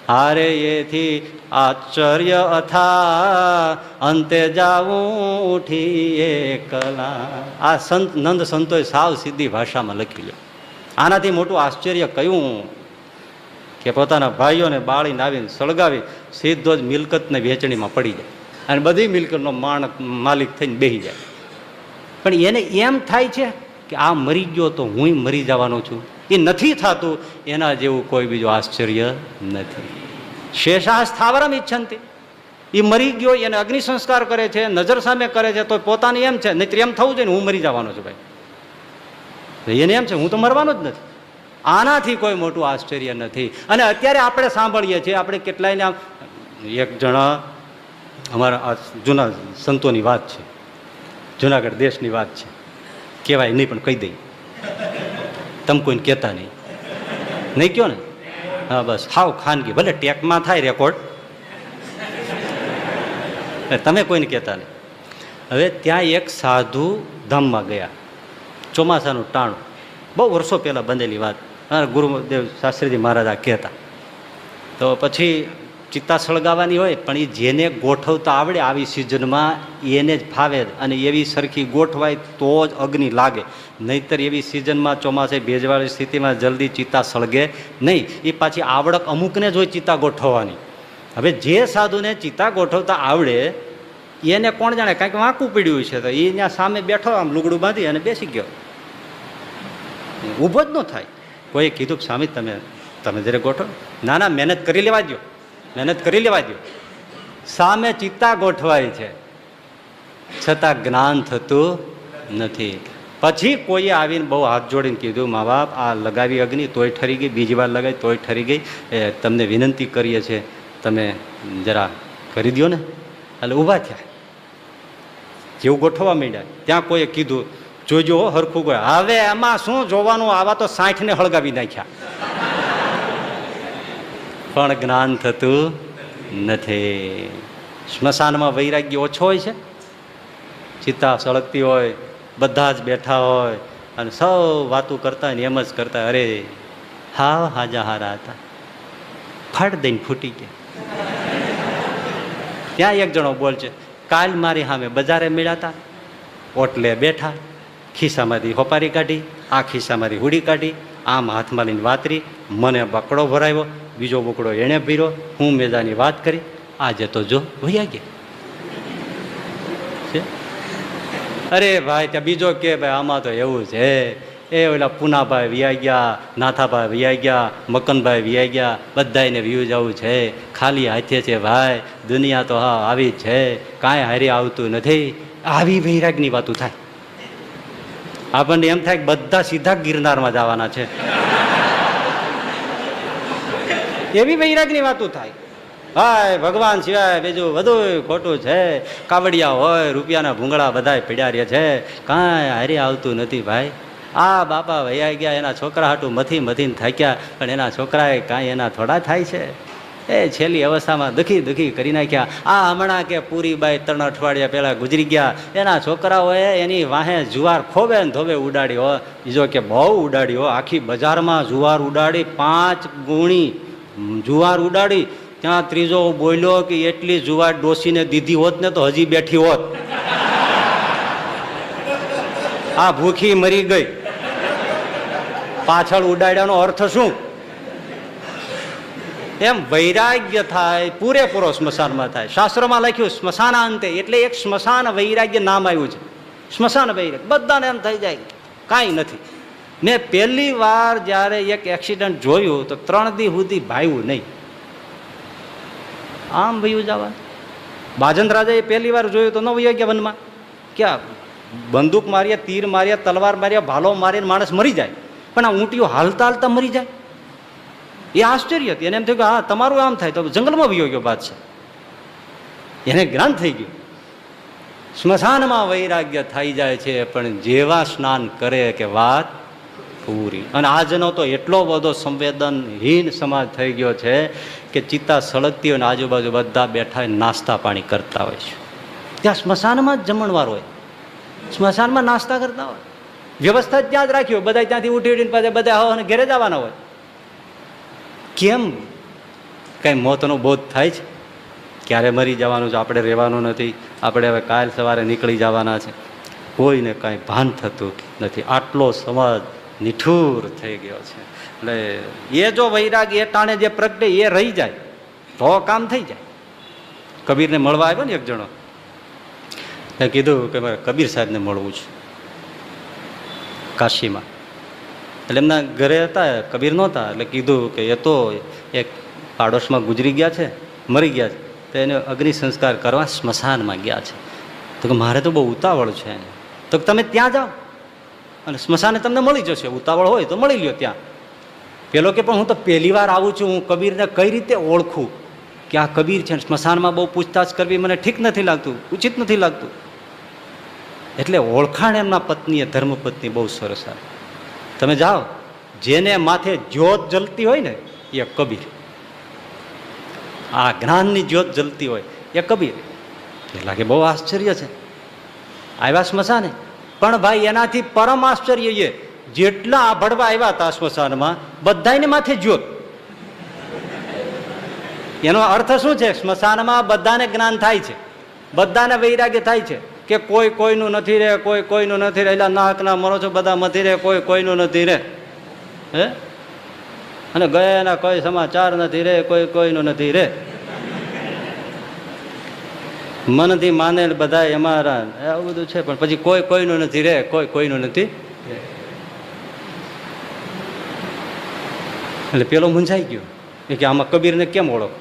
હારે એથી આશ્ચર્ય અથા, અંતે જાવું ઉઠી એકલા. આ સંત નંદ સંતોએ સાવ સીધી ભાષામાં લખી લો. આનાથી મોટું આશ્ચર્ય કયું કે પોતાના ભાઈઓને બાળીને આવીને સળગાવી સીધો જ મિલકતને વેચણીમાં પડી જાય અને બધી મિલકતનો માલિક થઈને બેસી જાય. પણ એને એમ થાય છે કે આ મરી ગયો તો હું મરી જવાનો છું. એ નથી થતું એના જેવું કોઈ બીજું આશ્ચર્ય નથી. શેષા સ્થાવરમ ઈચ્છંતી, એ મરી ગયો એને અગ્નિ સંસ્કાર કરે છે, નજર સામે કરે છે, તો પોતાની એમ છે, નહીતર એમ થવું જોઈએ ને હું મરી જવાનો છું ભાઈ, એને એમ છે હું તો મરવાનો જ નથી. આનાથી કોઈ મોટું આશ્ચર્ય નથી. અને અત્યારે આપણે સાંભળીએ છીએ, આપણે કેટલાયને એક જણા અમારા આ જૂના સંતોની વાત છે, જુનાગઢ દેશની વાત છે, કહેવાય નહીં પણ કહી દઈ, તમે કોઈને કહેતા નહીં, નહીં કહો ને, હા બસ હાવ ખાનગી, ભલે ટેકમાં થાય રેકોર્ડ, તમે કોઈને કહેતા નહીં. હવે ત્યાં એક સાધુ ધામમાં ગયા, ચોમાસાનું ટાણું, બહુ વર્ષો પહેલાં બંધેલી વાત, ગુરુદેવ શાસ્ત્રીજી મહારાજ કહેતા. તો પછી ચિત્તા સળગાવવાની હોય, પણ એ જેને ગોઠવતા આવડે આવી સિઝનમાં એને જ ફાવે, અને એવી સરખી ગોઠવાય તો જ અગ્નિ લાગે, નહીતર એવી સિઝનમાં ચોમાસે ભેજવાળી સ્થિતિમાં જલ્દી ચિત્તા સળગે નહીં. એ પાછી આવડક અમુકને જ હોય ચિત્તા ગોઠવવાની. હવે જે સાધુને ચિત્તા ગોઠવતા આવડે એને કોણ જાણે કાંઈક વાંકું પીડ્યું છે, તો એ ત્યાં સામે બેઠો આમ લુગડું બાંધી અને બેસી ગયો, ઊભો જ ન થાય. કોઈએ કીધું કે સ્વામી તમે જયારે ગોઠવો, ના ના મહેનત કરી લેવા દો, મહેનત કરી લેવા દો. સામે ચિત્તા ગોઠવાય છે છતાં જ્ઞાન થતું નથી. પછી કોઈએ આવીને બહુ હાથ જોડીને કીધું, મા બાપ આ લગાવી અગ્નિ તોય ઠરી ગઈ, બીજી વાર લગાવી તોય ઠરી ગઈ, એ તમને વિનંતી કરીએ છીએ તમે જરા કરી દો ને. એટલે ઊભા થયા, જેવું ગોઠવવા માંડ્યા ત્યાં કોઈએ કીધું, જોજો હરખું ગયો. હવે એમાં શું જોવાનું, આવા તો 60 ને હળગાવી નાખ્યા, પણ જ્ઞાન થતું નથી. સ્મશાનમાં વૈરાગ્ય ઓછો હોય છે, ચિત્તા સળગતી હોય, બધા જ બેઠા હોય અને સૌ વાતું કરતા હોય ને એમ જ કરતા, અરે હાવ હાજા હારા હતા, ફાટ દઈને ફૂટી ગયા. ત્યાં એક જણો બોલ છે, કાલ મારી સામે બજારે મળ્યા હતા, ઓટલે બેઠા, ખિસ્સામાંથી હોપારી કાઢી, આ ખિસ્સામાંથી હુડી કાઢી, આમ હાથમાં લઈને વાતરી, મને બકડો ભરાવ્યો, બીજો બકડો એણે ભર્યો, હું મેજાની વાત કરી, આજે તો જો વૈયા ગયા. અરે ભાઈ ત્યાં બીજો કે ભાઈ આમાં તો એવું છે, એ ઓલા પૂનાભાઈ વિયા ગયા, નાથાભાઈ વિયા ગયા, મકનભાઈ વિયા ગયા, બધાને વ્યૂ જવું છે, ખાલી હાથે છે ભાઈ, દુનિયા તો હા આવી જ છે, કાંઈ હારી આવતું નથી. આવી વૈરાગની વાતું થાય. આપણને એમ થાય કે બધા સીધા ગિરનારમાં જવાના છે, એવી વૈરાગની વાતું થાય. હાય ભગવાન સિવાય બીજું બધું ખોટું છે, કાવડિયા હોય, રૂપિયાના ભૂંગળા બધા પડ્યા રહે છે, કાંઈ હારી આવતું નથી ભાઈ. આ બાપા વૈયા ગયા, એના છોકરા હાટું મથીને થાક્યા, પણ એના છોકરાએ કાંઈ એના થોડા થાય છે. એ છેલ્લી અવસ્થામાં દુખી કરી નાખ્યા. આ હમણાં કે પૂરીબાઈ 3 અઠવાડિયા પહેલાં ગુજરી ગયા, એના છોકરાઓએ એની વાહે જુવાર ખોબે ને ધોબે ઉડાડી હો, બીજો કે બહુ ઉડાડી હો, આખી બજારમાં જુવાર ઉડાડી, 5 ગુણી જુવાર ઉડાડી. ત્યાં ત્રીજો બોલ્યો કે એટલી જુવાર ડોસીને દીધી હોત ને તો હજી બેઠી હોત, આ ભૂખી મરી ગઈ. પાછળ ઉડાડ્યાનો અર્થ શું? એમ વૈરાગ્ય થાય પૂરેપૂરો સ્મશાનમાં થાય. શાસ્ત્રોમાં લખ્યું સ્મશાનાંતે, એટલે એક સ્મશાન વૈરાગ્ય નામ આવ્યું છે, સ્મશાન વૈરાગ્ય. બધાને એમ થઈ જાય કાંઈ નથી. મેં પહેલી વાર જ્યારે એક એક્સિડન્ટ જોયું તો 3 દી સુધી ભાવ્યું નહીં, આમ વયું જવા. બાજન રાજાએ પહેલી વાર જોયું તો ન વયા ગયા વનમાં. ક્યાં બંદૂક માર્યા, તીર માર્યા, તલવાર માર્યા, ભાલો મારીને માણસ મરી જાય, પણ આ ઊંટીઓ હાલતા હાલતા મરી જાય. એ આશ્ચર્ય હતું. એને એમ થયું કે હા તમારું આમ થાય તો જંગલમાં વયો ગયો બાદશાહ, એને જ્ઞાન થઈ ગયું. સ્મશાનમાં વૈરાગ્ય થઈ જાય છે, પણ જેવા સ્નાન કરે કે વાત પૂરી. અને આજનો તો એટલો બધો સંવેદનહીન સમાજ થઈ ગયો છે કે ચિત્તા સળગતી હોય ને આજુબાજુ બધા બેઠા નાસ્તા પાણી કરતા હોય છે. ત્યાં સ્મશાનમાં જ જમણવાર હોય, સ્મશાનમાં નાસ્તા કરતા હોય, વ્યવસ્થા જ ત્યાં જ રાખી હોય, બધા ત્યાંથી ઉઠીને પાછા બધા અને ઘેરે જવાના હોય. કેમ? કઈ મોતનો બોધ થાય છે? ક્યારે મરી જવાનું છે, આપણે રહેવાનું નથી, આપણે હવે કાલ સવારે નીકળી જવાના છે, કોઈને કાંઈ ભાન થતું નથી. આટલો સમાજ નિઠુર થઈ ગયો છે. એટલે એ જો વૈરાગ એ ટાણે જે પ્રગટે એ રહી જાય તો કામ થઈ જાય. કબીરને મળવા આવ્યો ને એક જણો, એ કીધું કે મારે કબીર સાહેબને મળવું છે કાશીમાં. એટલે એમના ઘરે હતા, કબીર નહોતા, એટલે કીધું કે એ તો એક પાડોશમાં ગુજરી ગયા છે, મરી ગયા છે, તો એને અગ્નિ સંસ્કાર કરવા સ્મશાનમાં ગયા છે. તો કે મારે તો બહુ ઉતાવળ છે. તો તમે ત્યાં જાઓ અને સ્મશાને તમને મળી જશે, ઉતાવળ હોય તો મળી લ્યો ત્યાં. પેલો કે પણ હું તો પહેલી વાર આવું છું, હું કબીરને કઈ રીતે ઓળખું કે આ કબીર છે? સ્મશાનમાં બહુ પૂછતાછ કરવી મને ઠીક નથી લાગતું, ઉચિત નથી લાગતું. એટલે ઓળખાણ એમના પત્નીએ, ધર્મપત્ની બહુ સરસ આવે. તમે જાઓ, જેને માથે જ્યોત જલતી હોય ને એ કબીર, આ જ્ઞાનની જ્યોત જલતી હોય એ કબીર. એ લાગે બહુ આશ્ચર્ય છે, આવ્યા સ્મશાને. પણ ભાઈ એનાથી પરમ આશ્ચર્ય એ, જેટલા આભડવા આવ્યા હતા સ્મશાનમાં બધાને માથે જ્યોત. એનો અર્થ શું છે? સ્મશાનમાં બધાને જ્ઞાન થાય છે, બધાને વૈરાગ્ય થાય છે કે કોઈ કોઈનું નથી રે, કોઈ કોઈનું નથી રે. એટલે નાકના મરો છો બધા મથી રે, કોઈ કોઈનું નથી રે. હે? અને ગયાના કોઈ સમાચાર નથી રે, કોઈ કોઈનું નથી રે. મનથી માને બધા અમારા, એવું બધું છે. પણ પછી કોઈ કોઈનું નથી રે, કોઈ કોઈનું નથી. એટલે પેલો મૂંઝાઈ ગયો કે આમાં કબીરને કેમ ઓળખો.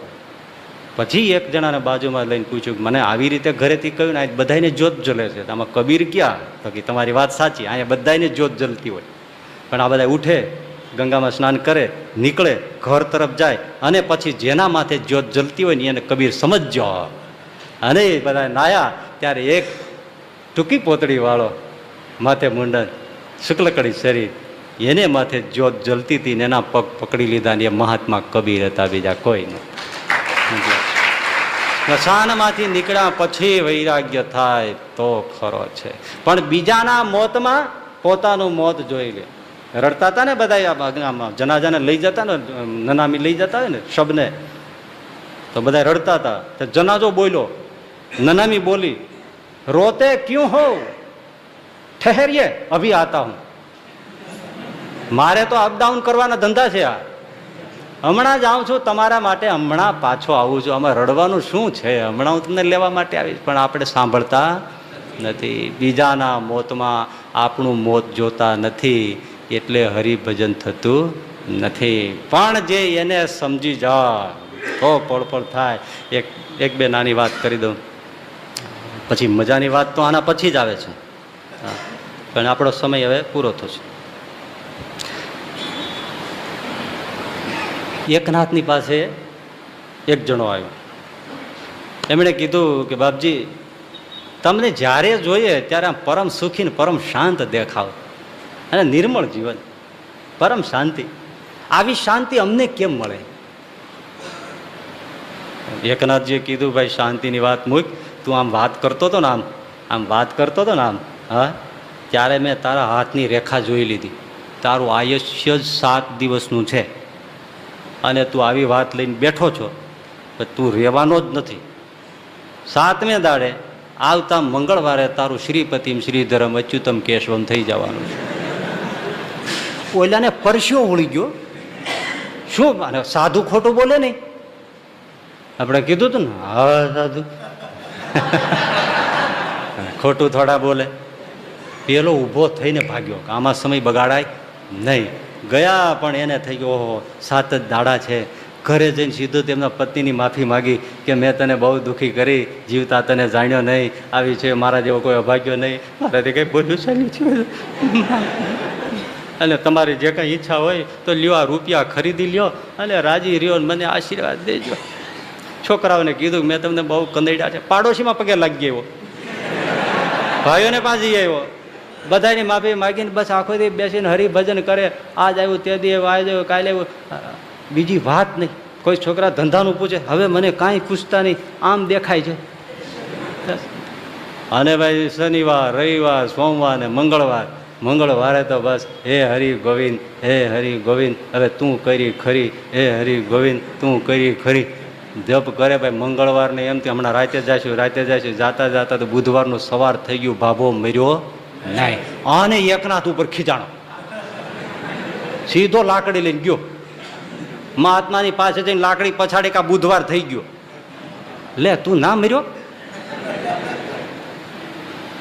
પછી એક જણાને બાજુમાં લઈને પૂછ્યું કે મને આવી રીતે ઘરેથી કહ્યું ને બધાને જ્યોત જલે છે, આમાં કબીર ક્યાં? તો કે તમારી વાત સાચી, અહીંયા બધાને જ્યોત જલતી હોય. પણ આ બધા ઉઠે, ગંગામાં સ્નાન કરે, નીકળે, ઘર તરફ જાય, અને પછી જેના માથે જ્યોત જલતી હોય ને એને કબીર સમજજો. અને બધા નાયા ત્યારે એક ટૂંકી પોતળી વાળો, માથે મુંડન, શુક્લકડી શરીર, એને માથે જ્યોત જલતી હતી ને એના પગ પકડી લીધા ને એ મહાત્મા કબીર હતા, બીજા કોઈ નહીં. સ્મશાનમાંથી નીકળ્યા પછી વૈરાગ્ય થાય તો ખરો છે. પણ બીજાના મોતમાં પોતાનું મોત જોઈ લે. રડતા હતા ને બધા, જનાજાને લઈ જતા ને, નનામી લઈ જતા હોય ને શબને, તો બધા રડતા હતા. તો જનાજો બોલ્યો, નનામી બોલી, રોતે ક્યું હો, ઠહેરીએ અભી આતા હું. મારે તો અપડાઉન કરવાના ધંધા છે, આ હમણાં જ આવું છું તમારા માટે, હમણાં પાછો આવું છું. આમાં રડવાનું શું છે? હમણાં હું તમને લેવા માટે આવીશ. પણ આપણે સાંભળતા નથી. બીજાના મોતમાં આપણું મોત જોતા નથી, એટલે હરિભજન થતું નથી. પણ જે એને સમજી જાય તો પળપળ થાય. એક બે નાની વાત કરી દઉં, પછી મજાની વાત તો આના પછી જ આવે છે. પણ આપણો સમય હવે પૂરો થશે. એકનાથની પાસે એક જણો આવ્યો. એમણે કીધું કે બાપજી, તમને જ્યારે જોઈએ ત્યારે આમ પરમ સુખી ને પરમ શાંત દેખાવ, અને નિર્મળ જીવન, પરમ શાંતિ. આવી શાંતિ અમને કેમ મળે? એકનાથજીએ કીધું, ભાઈ શાંતિની વાત મૂક, તું આમ વાત કરતો હતો ને, આમ વાત કરતો હતો ને, હા, ત્યારે મેં તારા હાથની રેખા જોઈ લીધી. તારું આયુષ્ય જ 7 દિવસનું છે, અને તું આવી વાત લઈને બેઠો છો, તું રહેવાનો જ નથી. 7મે દાડે આવતા મંગળવારે તારું શ્રીપતિમ શ્રીધરમ અચ્યુતમ કેશવમ થઈ જવાનું છે. ઓલાને પરસ્યો વળી ગયો. શું સાધુ ખોટું બોલે નહીં? આપણે કીધું હતું ને, હા સાધુ ખોટું થોડા બોલે. પેલો ઊભો થઈને ભાગ્યો, આમાં સમય બગાડાય નહીં. ગયા પણ એને થઈ ગયો, ઓહો 7 જ દાડા છે. ઘરે જઈને સીધું તેમના પત્નીની માફી માગી કે મેં તને બહુ દુઃખી કરી, જીવતા તને જાણ્યો નહીં, આવી છે મારા જેવો કોઈ અભાગ્યો નહીં, મારાથી કંઈ બોલ્યું ચાલ્યું છે. અને તમારી જે કંઈ ઈચ્છા હોય તો લ્યો, આ રૂપિયા ખરીદી લ્યો અને રાજી રહ્યો, મને આશીર્વાદ દેજો. છોકરાઓને કીધું મેં તમને બહુ કંદડ્યા છે. પાડોશીમાં પગે લાગી ગયો, ભાઈઓને પાછી આવ્યો, બધાની માફી માગીને બસ આખો દી બેસીને હરિભજન કરે. આજ આવ્યું, તે દી આવ્યું, આજ આવ્યું, કાલે આવ્યું, બીજી વાત નહીં. કોઈ છોકરા ધંધાનું પૂછે, હવે મને કાંઈ પૂછતા નહીં, આમ દેખાય છે. અને ભાઈ શનિવાર, રવિવાર, સોમવાર ને મંગળવારે તો બસ હે હરિ ગોવિંદ, હે હરિ ગોવિંદ, હવે તું કરી ખરી, હે હરિ ગોવિંદ તું કરી ખરી, જપ કરે. ભાઈ મંગળવારને એમથી હમણાં રાતે જઈશું, જાતા જાતા તો બુધવારનું સવાર થઈ ગયું, ભાભો મર્યો નહીં. આને એકનાથ ઉપર ખીજાણો, સીધો લાકડી લઈને ગયો મહાત્માની પાસે જઈને, લાકડી પછાડી કા બુધવાર થઈ ગયો. લે તું ના મર્યો?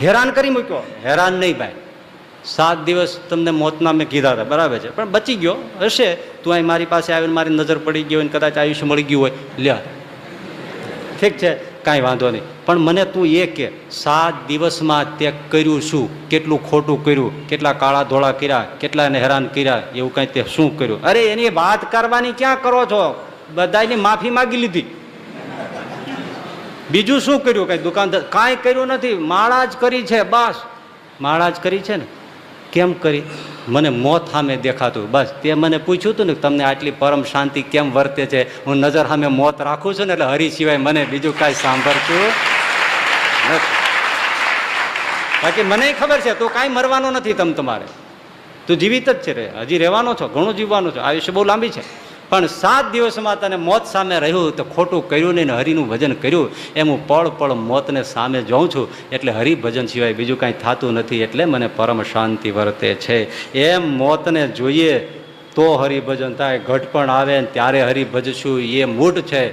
હેરાન કરી મૂક્યો. હેરાન નહીં ભાઈ, 7 દિવસ તમને મોતના મેં કીધા હતા, બરાબર છે, પણ બચી ગયો હશે. તું અહીં મારી પાસે આવીને મારી નજર પડી ગઈ હોય ને કદાચ આયુષ્ય મળી ગયું હોય, લ્યા ઠીક છે, કાંઈ વાંધો નહીં. પણ મને તું એ કે 7 દિવસમાં તે કર્યું શું, કેટલું ખોટું કર્યું, કેટલા કાળા ધોળા કર્યા, કેટલાને હેરાન કર્યા, એવું કાંઈ તે શું કર્યું? અરે એની વાત કરવાની ક્યાં કરો છો? બધાની માફી માગી લીધી. બીજું શું કર્યું? કઈ દુકાનદાર કાંઈ કર્યું નથી, માળા જ કરી છે, બસ માળા જ કરી છે ને. કેમ કરી? મને મોત સામે દેખાતું, બસ. તે મને પૂછ્યું હતું ને તમને આટલી પરમ શાંતિ કેમ વર્તે છે? હું નજર સામે મોત રાખું છું ને એટલે હરી સિવાય મને બીજું કાંઈ સાંભળતું નથી. બાકી મને ખબર છે તું કાંઈ મરવાનો નથી, તમારે તું જીવિત જ છે, હજી રહેવાનો છો, ઘણું જીવવાનું છે, આયુષ્ય બહુ લાંબી છે. પણ 7 દિવસમાં તને મોત સામે રહ્યું તો ખોટું કર્યું નહીં ને હરિનું ભજન કર્યું. એમ હું પળ પળ મોતને સામે જોઉં છું એટલે હરિભજન સિવાય બીજું કાંઈ થતું નથી, એટલે મને પરમ શાંતિ વર્તે છે. એમ મોતને જોઈએ તો હરિભજન થાય, ઘટપણ આવે ને ત્યારે હરિભજશું એ મૂઢ છે.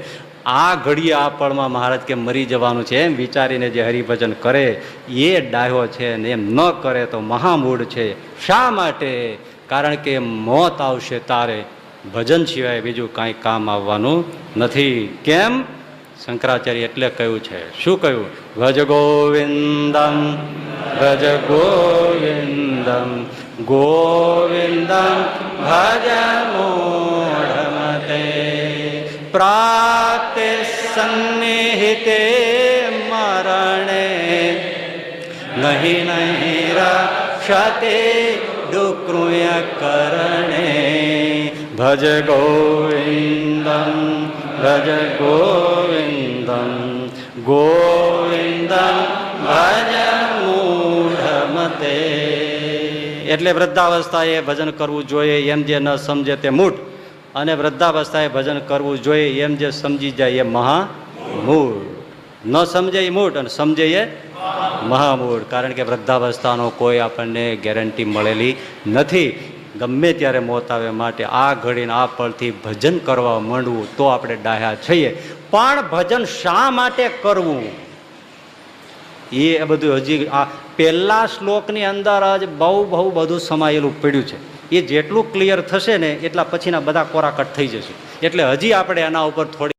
આ ઘડીએ આ પળમાં મહારાજ કે મરી જવાનું છે એમ વિચારીને જે હરિભજન કરે એ ડાહ્યો છે, ને એમ ન કરે તો મહામૂઢ છે. શા માટે? કારણ કે મોત આવશે તારે, ભજન સિવાય બીજું કાંઈ કામ આવવાનું નથી. કેમ? શંકરાચાર્ય એટલે કહ્યું છે. શું કહ્યું? ભજ ગોવિંદમ ભજ ગોવિંદમ ગોવિંદમ ભજ મૂઢમતે પ્રાપ્તે સન્નિહિતે મરણે નહીં નહીં રક્ષતે ડુકૃય કરણે ભજ ગોવિંદમ ભજ ગોવિંદમ ગોવિંદમ ભજ મૂઢમતે. એટલે વૃદ્ધાવસ્થાએ ભજન કરવું જોઈએ એમ જે ન સમજે તે મૂઢ, અને વૃદ્ધાવસ્થાએ ભજન કરવું જોઈએ એમ જે સમજી જાય એ મહામૂઢ. ન સમજે એ મૂઢ અને સમજે એ મહામૂઢ. કારણ કે વૃદ્ધાવસ્થાનો કોઈ આપણને ગેરંટી મળેલી નથી. ગમે ત્યારે મોત આવે. માટે આ ઘડીને આ પળથી ભજન કરવા માંડવું તો આપણે ડાહ્યા છીએ. પણ ભજન શા માટે કરવું એ બધું હજી આ પહેલા શ્લોકની અંદર જ બહુ બધું સમાયેલું પડ્યું છે. એ જેટલું ક્લિયર થશે ને એટલા પછીના બધા કોરાકટ થઈ જશે. એટલે હજી આપણે એના ઉપર થોડી